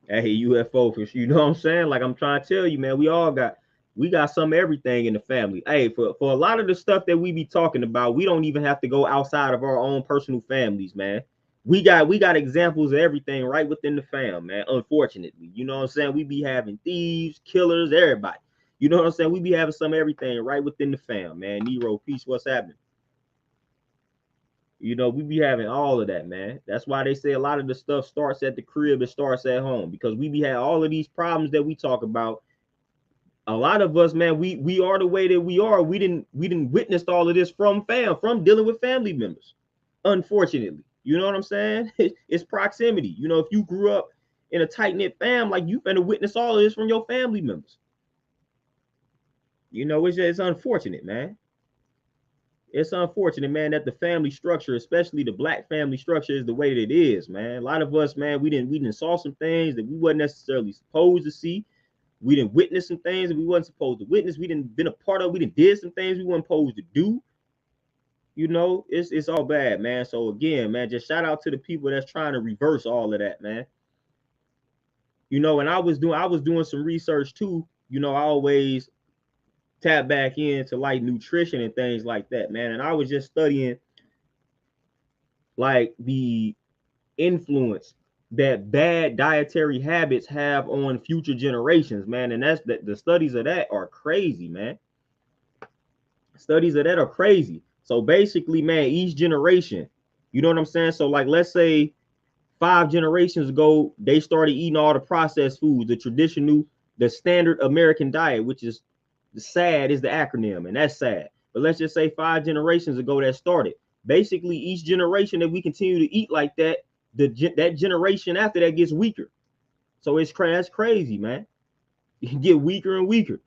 Hey, UFO for sure. You know what I'm saying? Like I'm trying to tell you, man, we got some everything in the family. Hey, for a lot of the stuff that we be talking about, we don't even have to go outside of our own personal families, man. We got examples of everything right within the fam, man. Unfortunately, you know what I'm saying? We be having thieves, killers, everybody. You know what I'm saying? We be having some everything right within the fam, man. Nero, peace, what's happening? You know, we be having all of that, man. That's why they say a lot of the stuff starts at the crib, it starts at home, because we be having all of these problems that we talk about. A lot of us, man, we are the way that we are. We didn't witnessed all of this from dealing with family members. Unfortunately, you know what I'm saying? It's proximity. You know, if you grew up in a tight knit fam, like you finna witness all of this from your family members. You know, it's unfortunate, man. It's unfortunate, man, that the family structure, especially the black family structure, is the way that it is, man. A lot of us, man, we didn't saw some things that we wasn't necessarily supposed to see. We didn't witness some things that we wasn't supposed to witness. We didn't been a part of. We didn't did some things we weren't supposed to do. You know, it's all bad, man. So again, man, just shout out to the people that's trying to reverse all of that, man. You know, and I was doing some research too. You know, I always tap back into like nutrition and things like that, man. And I was just studying like the influence that bad dietary habits have on future generations, man. And that's that the studies of that are crazy, man. Studies of that are crazy. So basically, man, each generation, you know what I'm saying? So, like, let's say 5 generations ago, they started eating all the processed foods, the traditional, the standard American diet, which is the SAD is the acronym, and that's sad. But let's just say 5 generations ago that started. Basically, each generation that we continue to eat like that, that generation after that gets weaker. So that's crazy, man. You get weaker and weaker.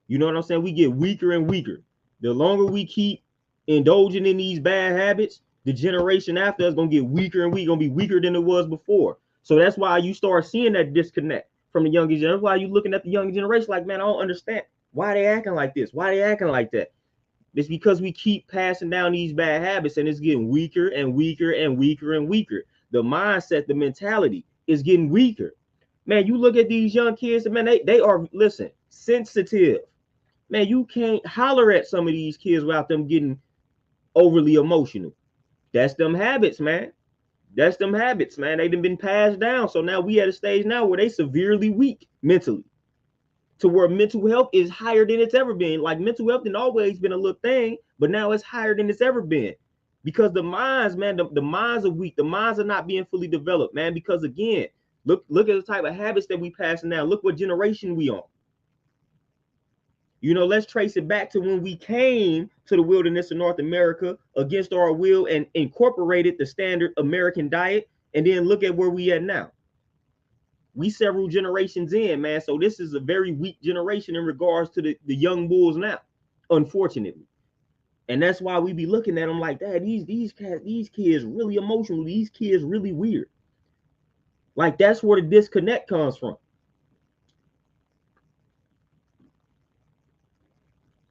You know what I'm saying? We get weaker and weaker. The longer we keep indulging in these bad habits, the generation after us gonna get weaker and we're gonna be weaker than it was before. So that's why you start seeing that disconnect from the younger generation. That's why you looking at the younger generation like, man, I don't understand why they acting like this, why they acting like that. It's because we keep passing down these bad habits and it's getting weaker and weaker and weaker and weaker. The mindset, the mentality is getting weaker. Man, you look at these young kids, and man, they are, listen, sensitive. Man, you can't holler at some of these kids without them getting overly emotional. That's them habits, man. That's them habits, man. They've been passed down. So now we at a stage now where they severely weak mentally, to where mental health is higher than it's ever been. Like mental health has always been a little thing, but now it's higher than it's ever been. Because the minds, man, the minds are weak. The minds are not being fully developed, man. Because again, look at the type of habits that we passing down. Look what generation we on. You know, let's trace it back to when we came to the wilderness of North America against our will and incorporated the standard American diet. And then look at where we at now. We several generations in, man. So this is a very weak generation in regards to the young bulls now, unfortunately. And that's why we be looking at them like that. These kids really emotional. These kids really weird. Like that's where the disconnect comes from.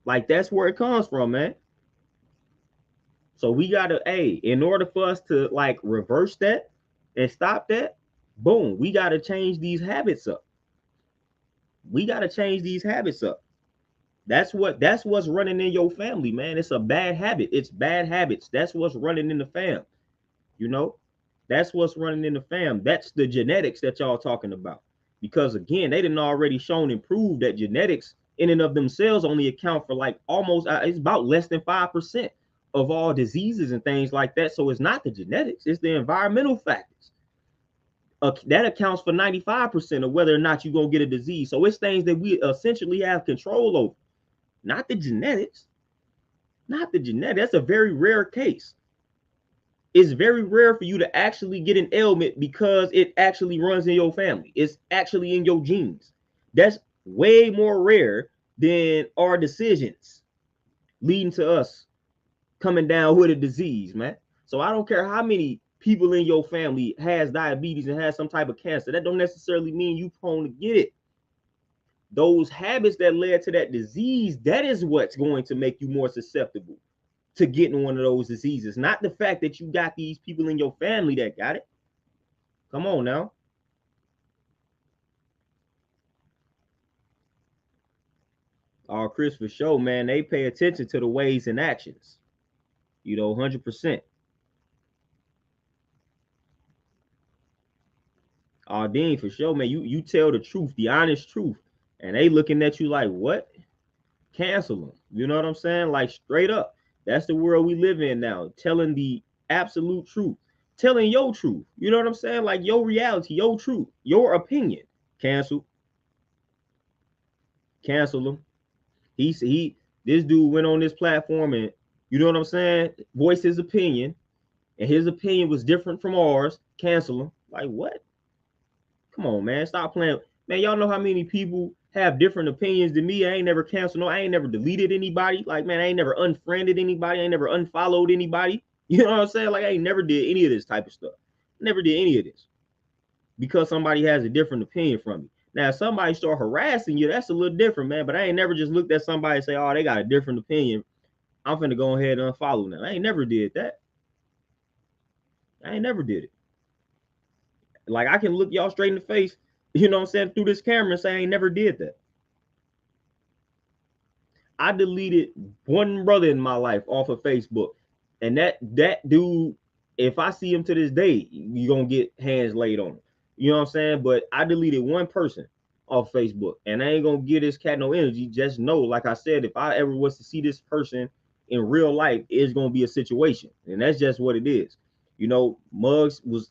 Like that's where it comes from, man. So we gotta, in order for us to like reverse that and stop that, boom, we gotta change these habits up. We gotta change these habits up. That's what's running in your family, man. It's a bad habit. It's bad habits. That's what's running in the fam. You know, that's what's running in the fam. That's the genetics that y'all talking about. Because again, they didn't already shown and proved that genetics in and of themselves only account for like almost it's about less than 5% of all diseases and things like that. So it's not the genetics, it's the environmental factors. That accounts for 95% of whether or not you're gonna get a disease. So it's things that we essentially have control over, not the genetics. Not the genetics. That's a very rare case. It's very rare for you to actually get an ailment because it actually runs in your family. It's actually in your genes. That's way more rare than our decisions leading to us coming down with a disease, man. So I don't care how many people in your family has diabetes and has some type of cancer. That don't necessarily mean you prone to get it. Those habits that led to that disease, that is what's going to make you more susceptible to getting one of those diseases, not the fact that you got these people in your family that got it. Come on now. Oh, Chris, for sure, man. They pay attention to the ways and actions. 100%. Oh, Dean, for sure, man. You tell the truth, the honest truth, and they looking at you like, what? Cancel them. You know what I'm saying? Like straight up. That's the world we live in now. Telling the absolute truth, telling your truth. You know what I'm saying? Like your reality, your truth, your opinion. Cancel. Cancel them. This dude went on this platform and you know what I'm saying? Voiced his opinion, and his opinion was different from ours. Cancel him. Like what? Come on, man. Stop playing. Man, y'all know how many people have different opinions than me. I ain't never canceled. No, I ain't never deleted anybody. Like, man, I ain't never unfriended anybody. I ain't never unfollowed anybody. You know what I'm saying? Like, I ain't never did any of this type of stuff. Never did any of this because somebody has a different opinion from me. Now, if somebody start harassing you, that's a little different, man. But I ain't never just looked at somebody and say, oh, they got a different opinion. I'm finna go ahead and unfollow them. I ain't never did that. I ain't never did it. Like, I can look y'all straight in the face, you know what I'm saying, through this camera and say I ain't never did that. I deleted one brother in my life off of Facebook. And that dude, if I see him to this day, you're gonna get hands laid on him. You know what I'm saying? But I deleted one person off Facebook, and I ain't gonna give this cat no energy. Just know, like I said, if I ever was to see this person in real life, it's gonna be a situation, and that's just what it is. Muggs was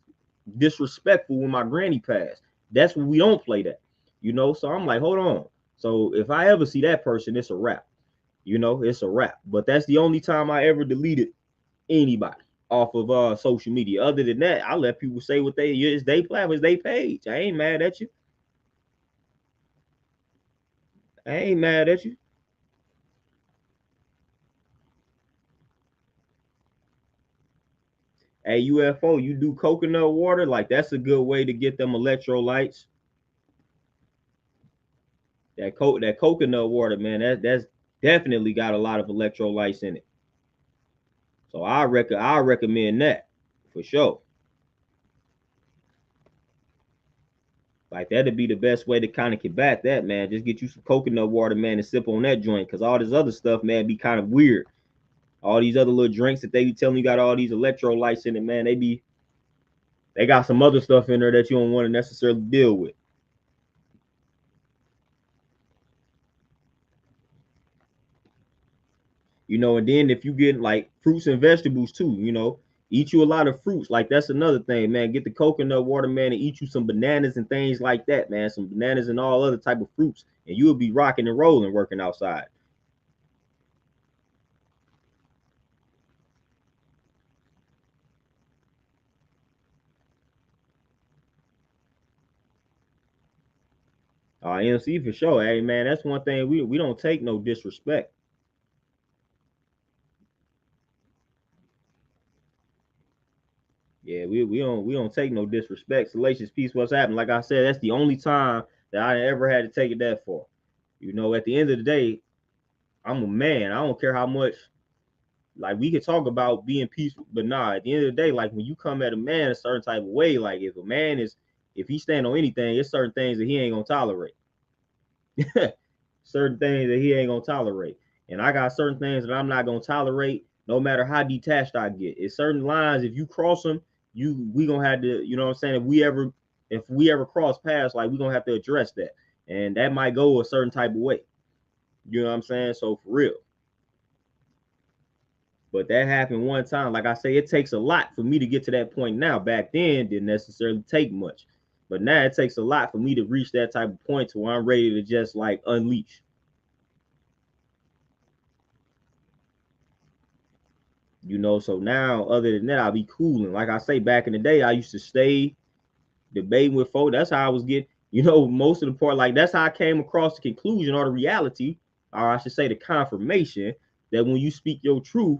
disrespectful when my granny passed. That's what we don't play that. So I'm like, hold on. So if I ever see that person, it's a wrap. It's a wrap. But that's the only time I ever deleted anybody off of social media. Other than that, I let people say what it's they platform, it's they page. I ain't mad at you. I ain't mad at you. Hey, UFO, you do coconut water? Like that's a good way to get them electrolytes. That coconut water, man, that's definitely got a lot of electrolytes in it. So I recommend that for sure. Like that'd be the best way to kind of combat that, man. Just get you some coconut water, man, and sip on that joint. Cause all this other stuff, man, be kind of weird. All these other little drinks that they be telling you got all these electrolytes in it, man. They got some other stuff in there that you don't want to necessarily deal with. And then if you get like fruits and vegetables too, eat you a lot of fruits. Like that's another thing, man. Get the coconut water, man, and eat you some bananas and things like that, man. Some bananas and all other type of fruits, and you will be rocking and rolling working outside. MC for sure. Hey man, that's one thing we don't take no disrespect. Yeah, we don't take no disrespect. Salacious peace, what's happening? Like I said, that's the only time that I ever had to take it that far. At the end of the day, I'm a man. I don't care how much. Like, we could talk about being peaceful, but nah, at the end of the day, like, when you come at a man a certain type of way, like, if he stand on anything, it's certain things that he ain't gonna tolerate. Certain things that he ain't gonna tolerate. And I got certain things that I'm not gonna tolerate, no matter how detached I get. It's certain lines, if you cross them, we gonna have to, you know what I'm saying? If we ever cross paths, like, we gonna have to address that. And that might go a certain type of way. You know what I'm saying? So for real. But that happened one time. Like I say, it takes a lot for me to get to that point now. Back then, didn't necessarily take much. But now it takes a lot for me to reach that type of point to where I'm ready to just like unleash. You know, so now other than that, I'll be cooling. Like I say, back in the day, I used to stay debating with folks. That's how I was getting, you know, most of the part, like that's how I came across the conclusion or the reality, or I should say the confirmation that when you speak your truth,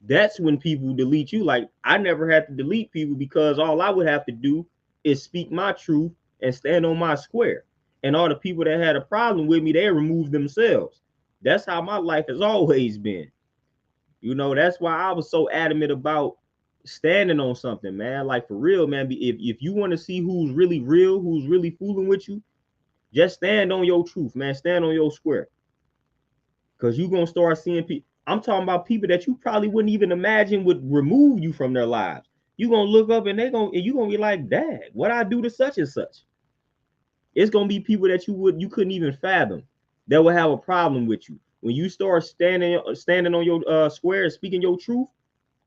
that's when people delete you. Like, I never had to delete people because all I would have to do is speak my truth and stand on my square. And all the people that had a problem with me, they removed themselves. That's how my life has always been. You know, that's why I was so adamant about standing on something, man. Like, for real, man. If you want to see who's really real, who's really fooling with you, just stand on your truth, man. Stand on your square. Because you're going to start seeing people. I'm talking about people that you probably wouldn't even imagine would remove you from their lives. You're going to look up and you're going to be like, Dad, what I do to such and such? It's going to be people that you couldn't even fathom that will have a problem with you. When you start standing on your square and speaking your truth,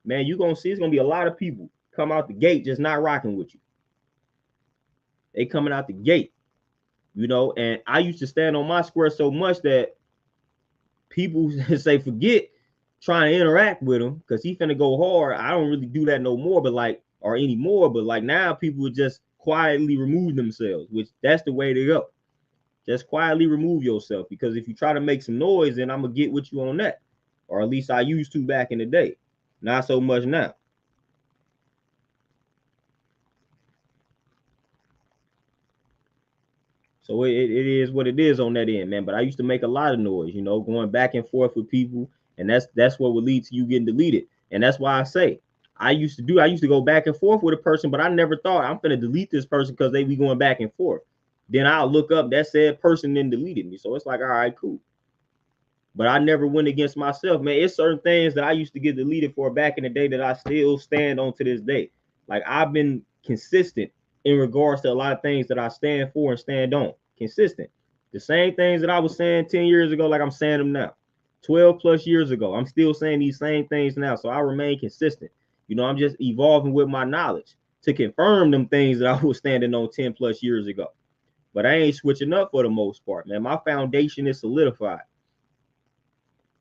man, you're going to see it's going to be a lot of people come out the gate just not rocking with you. They coming out the gate, you know, and I used to stand on my square so much that people say forget trying to interact with him because he finna go hard. I don't really do that no more, but like, or anymore, but like now people would just quietly remove themselves, which that's the way to go. Just quietly remove yourself, because if you try to make some noise, then I'm gonna get with you on that. Or at least I used to back in the day. Not so much now. So it is what it is on that end, man. But I used to make a lot of noise, you know, going back and forth with people, and that's what would lead to you getting deleted. And that's why I say I used to go back and forth with a person, but I never thought I'm gonna delete this person because they be going back and forth. Then I'll look up that said person then deleted me. So it's like, all right, cool. But I never went against myself, man. It's certain things that I used to get deleted for back in the day that I still stand on to this day. Like, I've been consistent in regards to a lot of things that I stand for and stand on. Consistent. The same things that I was saying 10 years ago, like I'm saying them now. 12 plus years ago, I'm still saying these same things now. So I remain consistent. You know, I'm just evolving with my knowledge to confirm them things that I was standing on 10 plus years ago. But I ain't switching up for the most part, man. My foundation is solidified.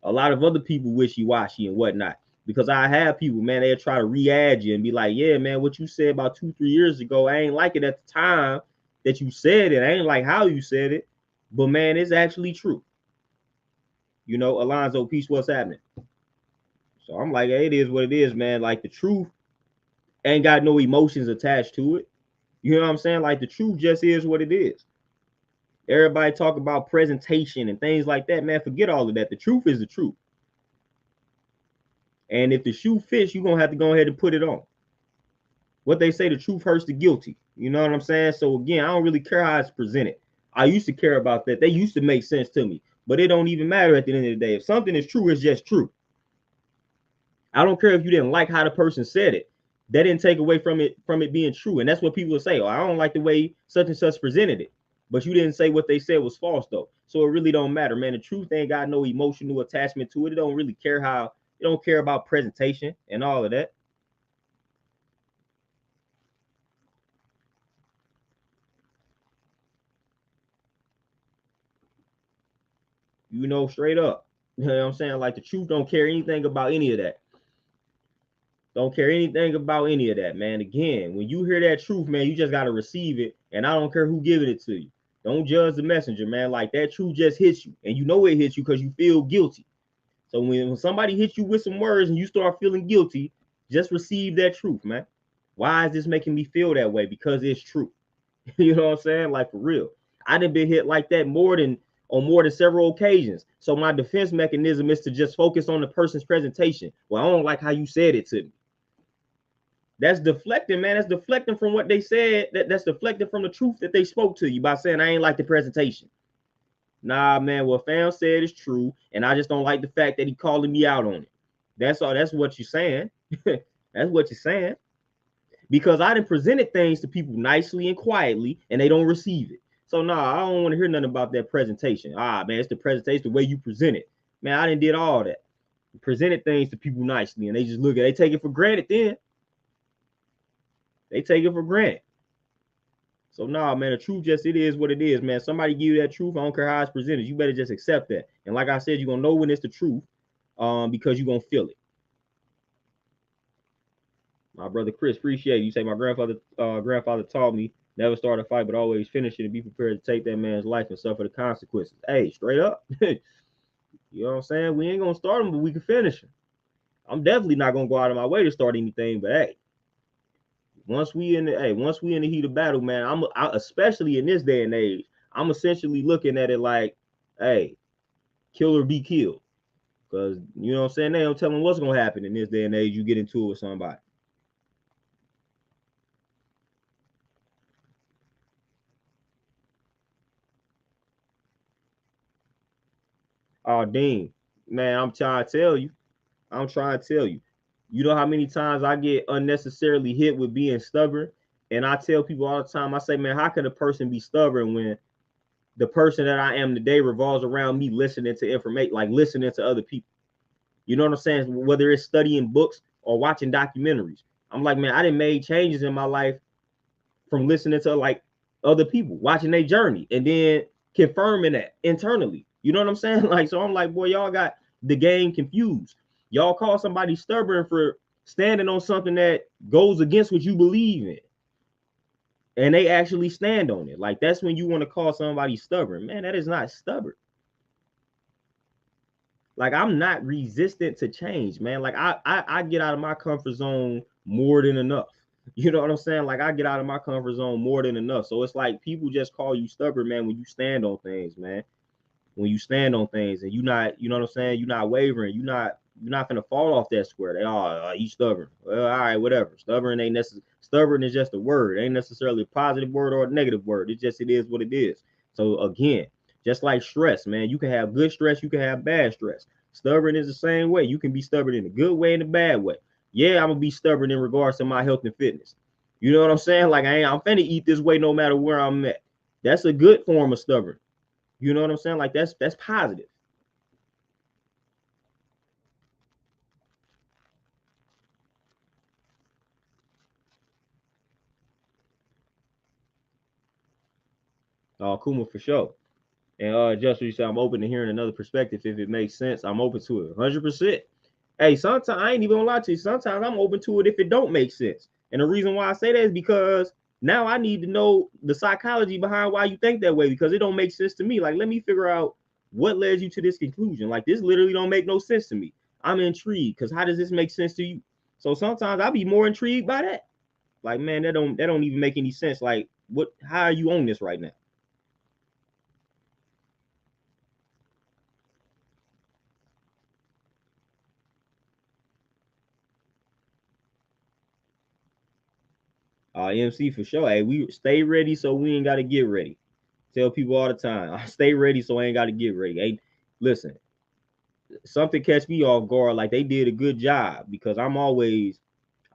A lot of other people wishy-washy and whatnot, because I have people, man, they'll try to re-add you and be like, yeah, man, what you said about 2-3 years ago, I ain't like it at the time that you said it. I ain't like how you said it, but man, it's actually true. You know, Alonzo, peace, what's happening? So I'm like, hey, it is what it is, man. Like, the truth ain't got no emotions attached to it. You know what I'm saying? Like, the truth just is what it is. Everybody talk about presentation and things like that, man. Forget all of that. The truth is the truth. And if the shoe fits, you're going to have to go ahead and put it on. What they say, the truth hurts the guilty. You know what I'm saying? So again, I don't really care how it's presented. I used to care about that. They used to make sense to me, but it don't even matter at the end of the day. If something is true, it's just true. I don't care if you didn't like how the person said it. That didn't take away from it being true. And that's what people will say. Oh, I don't like the way such and such presented it. But you didn't say what they said was false, though. So it really don't matter, man. The truth ain't got no emotional attachment to it. It don't really care how, it don't care about presentation and all of that. You know, straight up. You know what I'm saying? Like, the truth don't care anything about any of that. Don't care anything about any of that, man. Again, when you hear that truth, man, you just got to receive it. And I don't care who giving it to you. Don't judge the messenger, man. Like, that truth just hits you. And you know it hits you because you feel guilty. So when somebody hits you with some words and you start feeling guilty, just receive that truth, man. Why is this making me feel that way? Because it's true. You know what I'm saying? Like, for real. I done been hit like that more than on more than several occasions. So my defense mechanism is to just focus on the person's presentation. Well, I don't like how you said it to me. That's deflecting, man. That's deflecting from what they said. That's deflecting from the truth that they spoke to you by saying I ain't like the presentation. Nah, man, what fam said is true, and I just don't like the fact that he calling me out on it. That's all. That's what you're saying. That's what you're saying. Because I done presented things to people nicely and quietly, and they don't receive it. So nah, I don't want to hear nothing about that presentation. Man, it's the presentation, the way you present it. Man, I done did all that. Presented things to people nicely, and they just look at it. They take it for granted then. They take it for granted. So nah, man, the truth just, it is what it is, man. Somebody give you that truth, I don't care how it's presented. You better just accept that. And like I said, you're gonna know when it's the truth, because you're gonna feel it. My brother Chris, appreciate it. You say my grandfather taught me never start a fight, but always finish it and be prepared to take that man's life and suffer the consequences. Hey, straight up. You know what I'm saying? We ain't gonna start him, but we can finish him. I'm definitely not gonna go out of my way to start anything, but hey, once we in the heat of battle, man, especially in this day and age, I'm essentially looking at it like, hey, kill or be killed. Because you know what I'm saying? They don't tell them what's gonna happen in this day and age. You get into it with somebody. Oh, Dean, man, I'm trying to tell you. You know how many times I get unnecessarily hit with being stubborn? And I tell people all the time, I say, man, how can a person be stubborn when the person that I am today revolves around me listening to information, like listening to other people? You know what I'm saying? Whether it's studying books or watching documentaries. I'm like, man, I done made changes in my life from listening to like other people, watching their journey, and then confirming that internally. You know what I'm saying? Like, so I'm like, boy, y'all got the game confused. Y'all call somebody stubborn for standing on something that goes against what you believe in, and they actually stand on it. Like, that's when you want to call somebody stubborn. Man, that is not stubborn. Like, I'm not resistant to change, man. Like, I get out of my comfort zone more than enough. You know what I'm saying? Like, I get out of my comfort zone more than enough. So it's like people just call you stubborn, man, when you stand on things, man. When you stand on things and you not, you know what I'm saying? You're not wavering. You're not gonna fall off that square. They are, you stubborn. Well, all right, whatever. Stubborn ain't necessarily, stubborn is just a word. It ain't necessarily a positive word or a negative word. It is what it is. So again, just like stress, man, you can have good stress, you can have bad stress. Stubborn is the same way. You can be stubborn in a good way and a bad way. Yeah, I'm gonna be stubborn in regards to my health and fitness. You know what I'm saying? Like, I'm finna eat this way no matter where I'm at. That's a good form of stubborn. You know what I'm saying? Like, that's positive. Kuma, for sure. And just what you said, I'm open to hearing another perspective if it makes sense. I'm open to it 100%. Hey, sometimes I ain't even gonna lie to you. Sometimes I'm open to it if it don't make sense. And the reason why I say that is because now I need to know the psychology behind why you think that way, because it don't make sense to me. Like, let me figure out what led you to this conclusion. Like, this literally don't make no sense to me. I'm intrigued because how does this make sense to you? So sometimes I'll be more intrigued by that. Like, man, that don't even make any sense. Like, how are you on this right now? MC for sure. Hey, we stay ready so we ain't got to get ready. Tell people all the time, I stay ready so I ain't got to get ready. Hey, listen, something catch me off guard, like they did a good job, because I'm always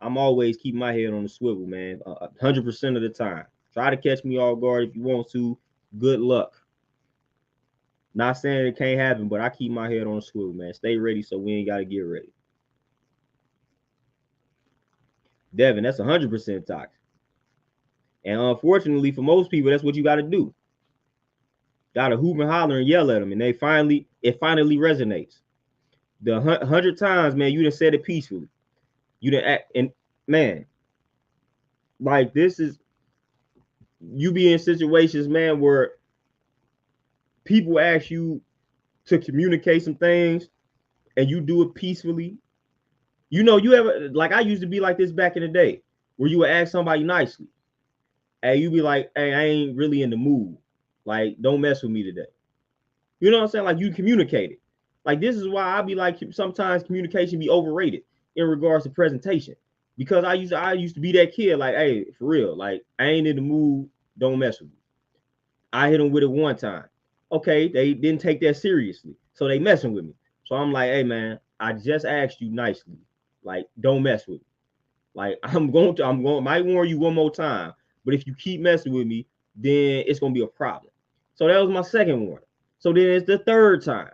keeping my head on the swivel, man. 100% of the time. Try to catch me off guard if you want to. Good luck. Not saying it can't happen, but I keep my head on the swivel, man. Stay ready so we ain't got to get ready. Devin, that's 100% toxic. And unfortunately, for most people, that's what you got to do. Got to hoop and holler and yell at them, and it finally resonates. The 100 times, man, you done said it peacefully. You done act, and man, like, this is, you be in situations, man, where people ask you to communicate some things, and you do it peacefully. You know, you ever, like, I used to be like this back in the day, where you would ask somebody nicely, and you be like, hey, I ain't really in the mood. Like, don't mess with me today. You know what I'm saying? Like you communicate it. Like this is why I be like sometimes communication be overrated in regards to presentation. Because I used to be that kid, like, hey, for real, like I ain't in the mood, don't mess with me. I hit them with it one time. Okay, they didn't take that seriously. So they messing with me. So I'm like, hey man, I just asked you nicely. Like, don't mess with me. Like I'm might warn you one more time. But if you keep messing with me, then it's gonna be a problem. So that was my second warning. So then it's the third time.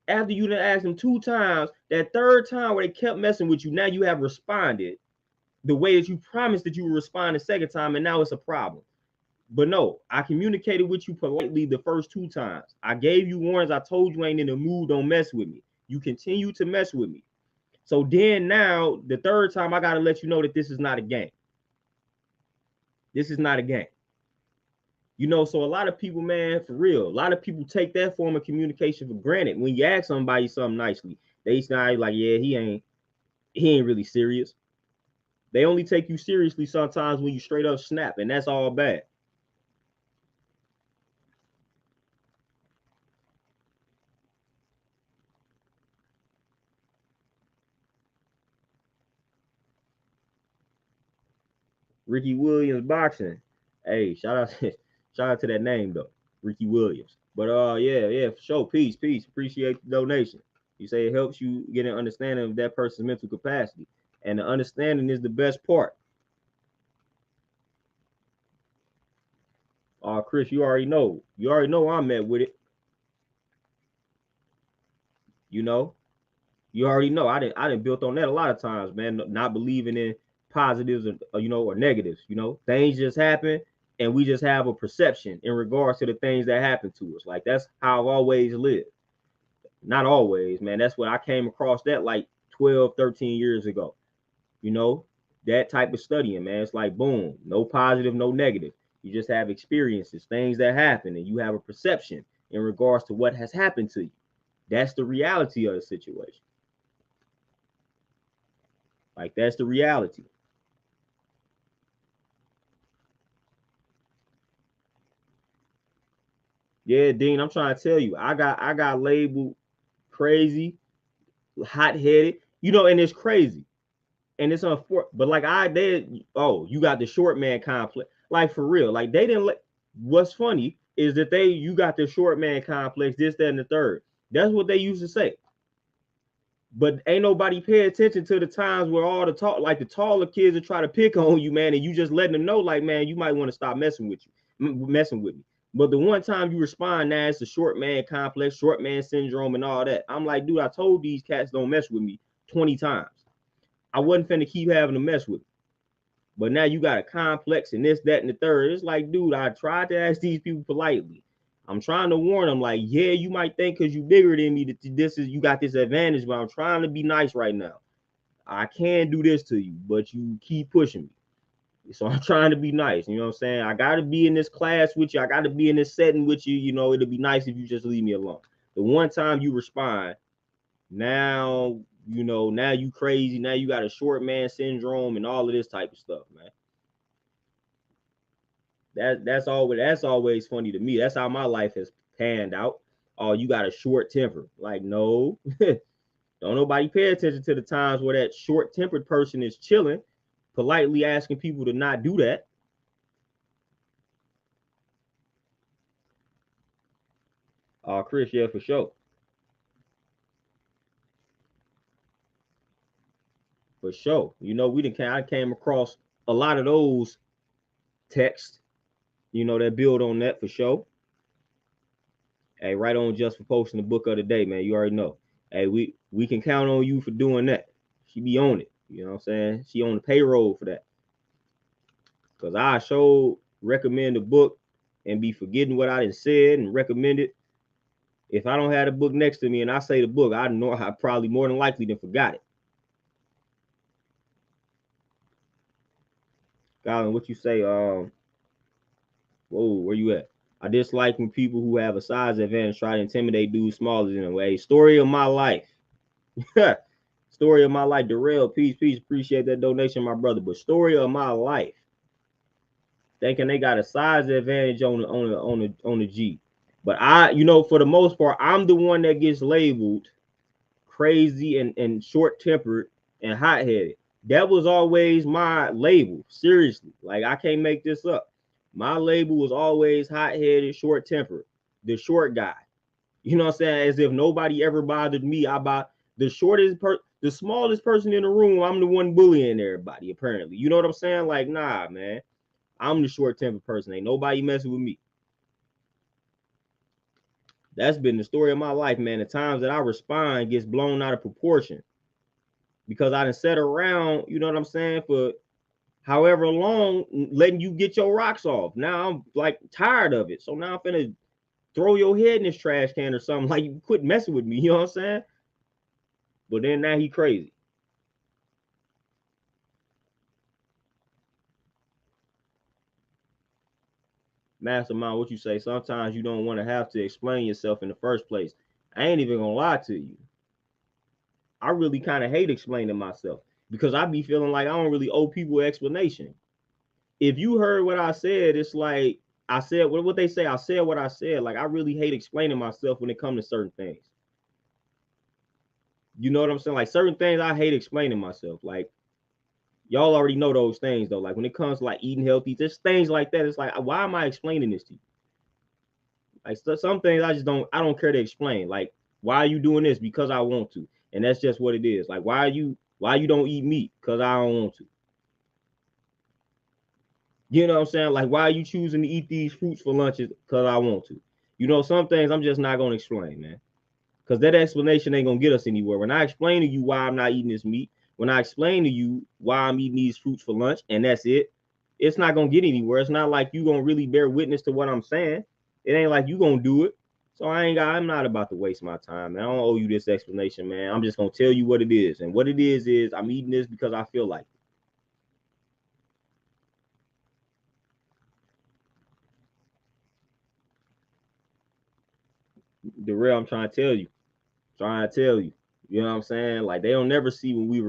After you done asked them 2 times, that third time where they kept messing with you, now you have responded the way that you promised that you would respond the second time, and now it's a problem. But no, I communicated with you politely the first 2 times. I gave you warnings. I told you ain't in the mood. Don't mess with me. You continue to mess with me. So then now the third time I got to let you know that this is not a game. This is not a game. You know, so a lot of people, man, for real, a lot of people take that form of communication for granted. When you ask somebody something nicely, they say like, yeah, he ain't really serious. They only take you seriously sometimes when you straight up snap, and that's all bad. Ricky Williams boxing. Hey, shout out to that name though, Ricky Williams. But yeah, for sure. Peace. Appreciate the donation. You say it helps you get an understanding of that person's mental capacity, and the understanding is the best part. Chris, you already know. You already know I'm at with it. You know, you already know. I didn't built on that a lot of times, man. Not believing in positives or negatives. You know, things just happen, and we just have a perception in regards to the things that happen to us. Like that's how I've always lived. Not always, man. That's what I came across that like 12, 13 years ago. You know, that type of studying, man. It's like boom, no positive, no negative. You just have experiences, things that happen, and you have a perception in regards to what has happened to you. That's the reality of the situation. Like that's the reality. Yeah, Dean, I'm trying to tell you, I got labeled crazy, hot headed, and it's crazy. And it's unfortunate, but like I did, you got the short man complex. Like for real. Like they didn't let what's funny is that you got the short man complex, this, that, and the third. That's what they used to say. But ain't nobody pay attention to the times where all the taller kids are try to pick on you, man, and you just letting them know, like, man, you might want to stop messing with me. But the one time you respond, now it's the short man complex, short man syndrome, and all that. I'm like, dude, I told these cats don't mess with me 20 times. I wasn't finna keep having to mess with me. But now you got a complex and this, that, and the third. It's like, dude, I tried to ask these people politely. I'm trying to warn them, like, yeah, you might think because you bigger than me that you got this advantage, but I'm trying to be nice right now. I can do this to you, but you keep pushing me. So I'm trying to be nice. You know what I'm saying? I got to be in this class with you. I got to be in this setting with you. It'll be nice if you just leave me alone. The one time you respond, now, now you crazy. Now you got a short man syndrome and all of this type of stuff, man. That's always funny to me. That's how my life has panned out. Oh, you got a short temper. Like, no. Don't nobody pay attention to the times where that short-tempered person is chilling, politely asking people to not do that. Chris, yeah, for sure. For sure. I came across a lot of those texts, that build on that for sure. Hey, right on just for posting the book of the day, man. You already know. Hey, we can count on you for doing that. She be on it. You know what I'm saying? She on the payroll for that. Cause I sure recommend the book and be forgetting what I done said and recommend it. If I don't have the book next to me and I say the book, I know I probably more than likely than forgot it. Colin, what you say? Whoa, where you at? I dislike when people who have a size advantage try to intimidate dudes smaller than them. Hey, story of my life. Story of my life. Darrell, peace. Appreciate that donation, my brother. But story of my life. Thinking they got a size advantage on the G. But I, you know, for the most part, I'm the one that gets labeled crazy and short-tempered and hot-headed. That was always my label. Seriously. Like I can't make this up. My label was always hot-headed, short-tempered, the short guy. You know what I'm saying? As if nobody ever bothered me. The the smallest person in the room. I'm the one bullying everybody, apparently. You know what I'm saying? Like, nah, man. I'm the short-tempered person. Ain't nobody messing with me. That's been the story of my life, man. The times that I respond gets blown out of proportion because I done sat around, you know what I'm saying, for however long, letting you get your rocks off. Now I'm like tired of it. So now I'm finna throw your head in this trash can or something. Like, you quit messing with me, you know what I'm saying? But then now he crazy. Mastermind, what you say? Sometimes you don't want to have to explain yourself in the first place. I ain't even gonna lie to you. I really kind of hate explaining myself because I be feeling like I don't really owe people an explanation. If you heard what I said, it's like I said what they say. I said what I said. Like I really hate explaining myself when it comes to certain things. You know what I'm saying? Like certain things I hate explaining myself. Like y'all already know those things though. Like when it comes to like eating healthy, just things like that. It's like why am I explaining this to you? Like some things I don't care to explain. Like why are you doing this? Because I want to, and that's just what it is. Like why you don't eat meat? Because I don't want to. You know what I'm saying? Like, why are you choosing to eat these fruits for lunches? Because I want to. You know, some things I'm just not going to explain, man. Because that explanation ain't going to get us anywhere. When I explain to you why I'm not eating this meat, when I explain to you why I'm eating these fruits for lunch, and that's it, it's not going to get anywhere. It's not like you going to really bear witness to what I'm saying. It ain't like you going to do it. So I'm not about to waste my time, man. I don't owe you this explanation, man. I'm just going to tell you what it is. And what it is I'm eating this because I feel like it. The real I'm trying to tell you. Trying to tell you. You know what I'm saying? Like they don't never see when we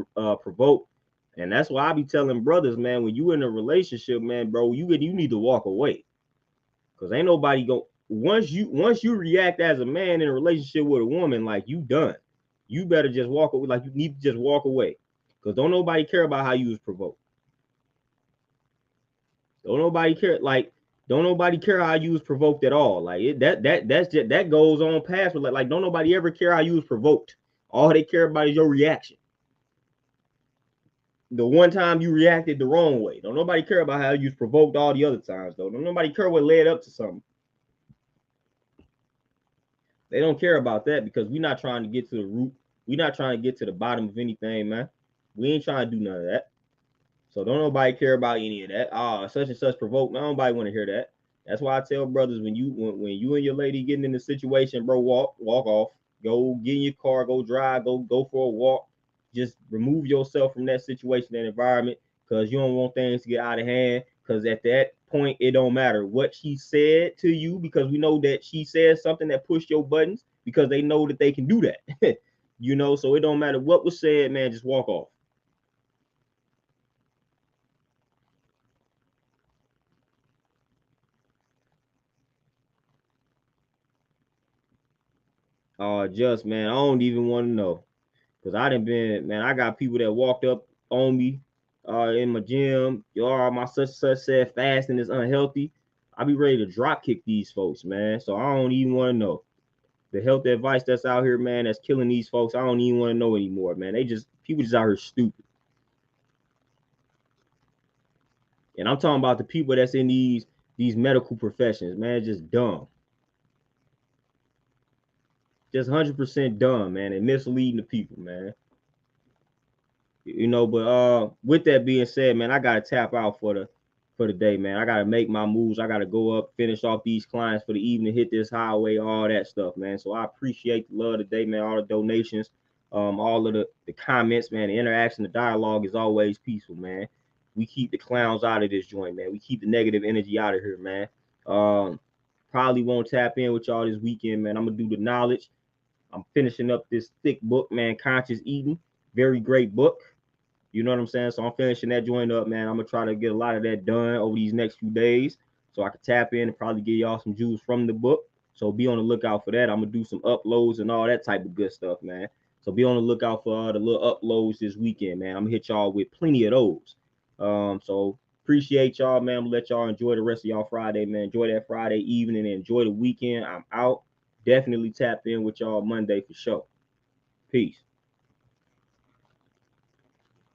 provoke. And that's why I be telling brothers, man, when you in a relationship, man, bro, you need to walk away. Cause ain't nobody go once you react as a man in a relationship with a woman, like you done. You better just walk away. Like you need to just walk away. Cause don't nobody care about how you was provoked. Don't nobody care. Like don't nobody care how you was provoked at all. Like that's just that goes on past. Like don't nobody ever care how you was provoked. All they care about is your reaction. The one time you reacted the wrong way. Don't nobody care about how you was provoked all the other times, though. Don't nobody care what led up to something. They don't care about that because we're not trying to get to the root. We're not trying to get to the bottom of anything, man. We ain't trying to do none of that. So don't nobody care about any of that. Such and such provoked. Nobody want to hear that. That's why I tell brothers when you and your lady getting in the situation, bro, walk off. Go get in your car, go drive, go for a walk. Just remove yourself from that situation, that environment, because you don't want things to get out of hand. Because at that point, it don't matter what she said to you, because we know that she said something that pushed your buttons, because they know that they can do that. You know, so it don't matter what was said, man. Just walk off. Just man, I don't even want to know. Cause I done been, man, I got people that walked up on me in my gym. Yo, my such and such said fasting is unhealthy. I be ready to drop kick these folks, man. So I don't even want to know. The health advice that's out here, man, that's killing these folks. I don't even want to know anymore, man. People just out here stupid. And I'm talking about the people that's in these medical professions, man, just dumb. Just 100% dumb, man, and misleading the people, man. You know, but with that being said, man, I gotta tap out for the day, man. I gotta make my moves. I gotta go up, finish off these clients for the evening, hit this highway, all that stuff, man. So I appreciate the love today, man, all the donations, all of the comments, man. The interaction, the dialogue is always peaceful, man. We keep the clowns out of this joint, man. We keep the negative energy out of here, man. Probably won't tap in with y'all this weekend, man. I'm gonna do the knowledge. I'm finishing up this thick book, man, Conscious Eating. Very great book. You know what I'm saying? So I'm finishing that joint up, man. I'm gonna try to get a lot of that done over these next few days, so I can tap in and probably give y'all some juice from the book. So be on the lookout for that. I'm gonna do some uploads and all that type of good stuff, man. So be on the lookout for the little uploads this weekend, man. I'm gonna hit y'all with plenty of those. So appreciate y'all, man. I'm gonna let y'all enjoy the rest of y'all Friday, man. Enjoy that Friday evening and enjoy the weekend. I'm out. Definitely tap in with y'all Monday for sure. Peace.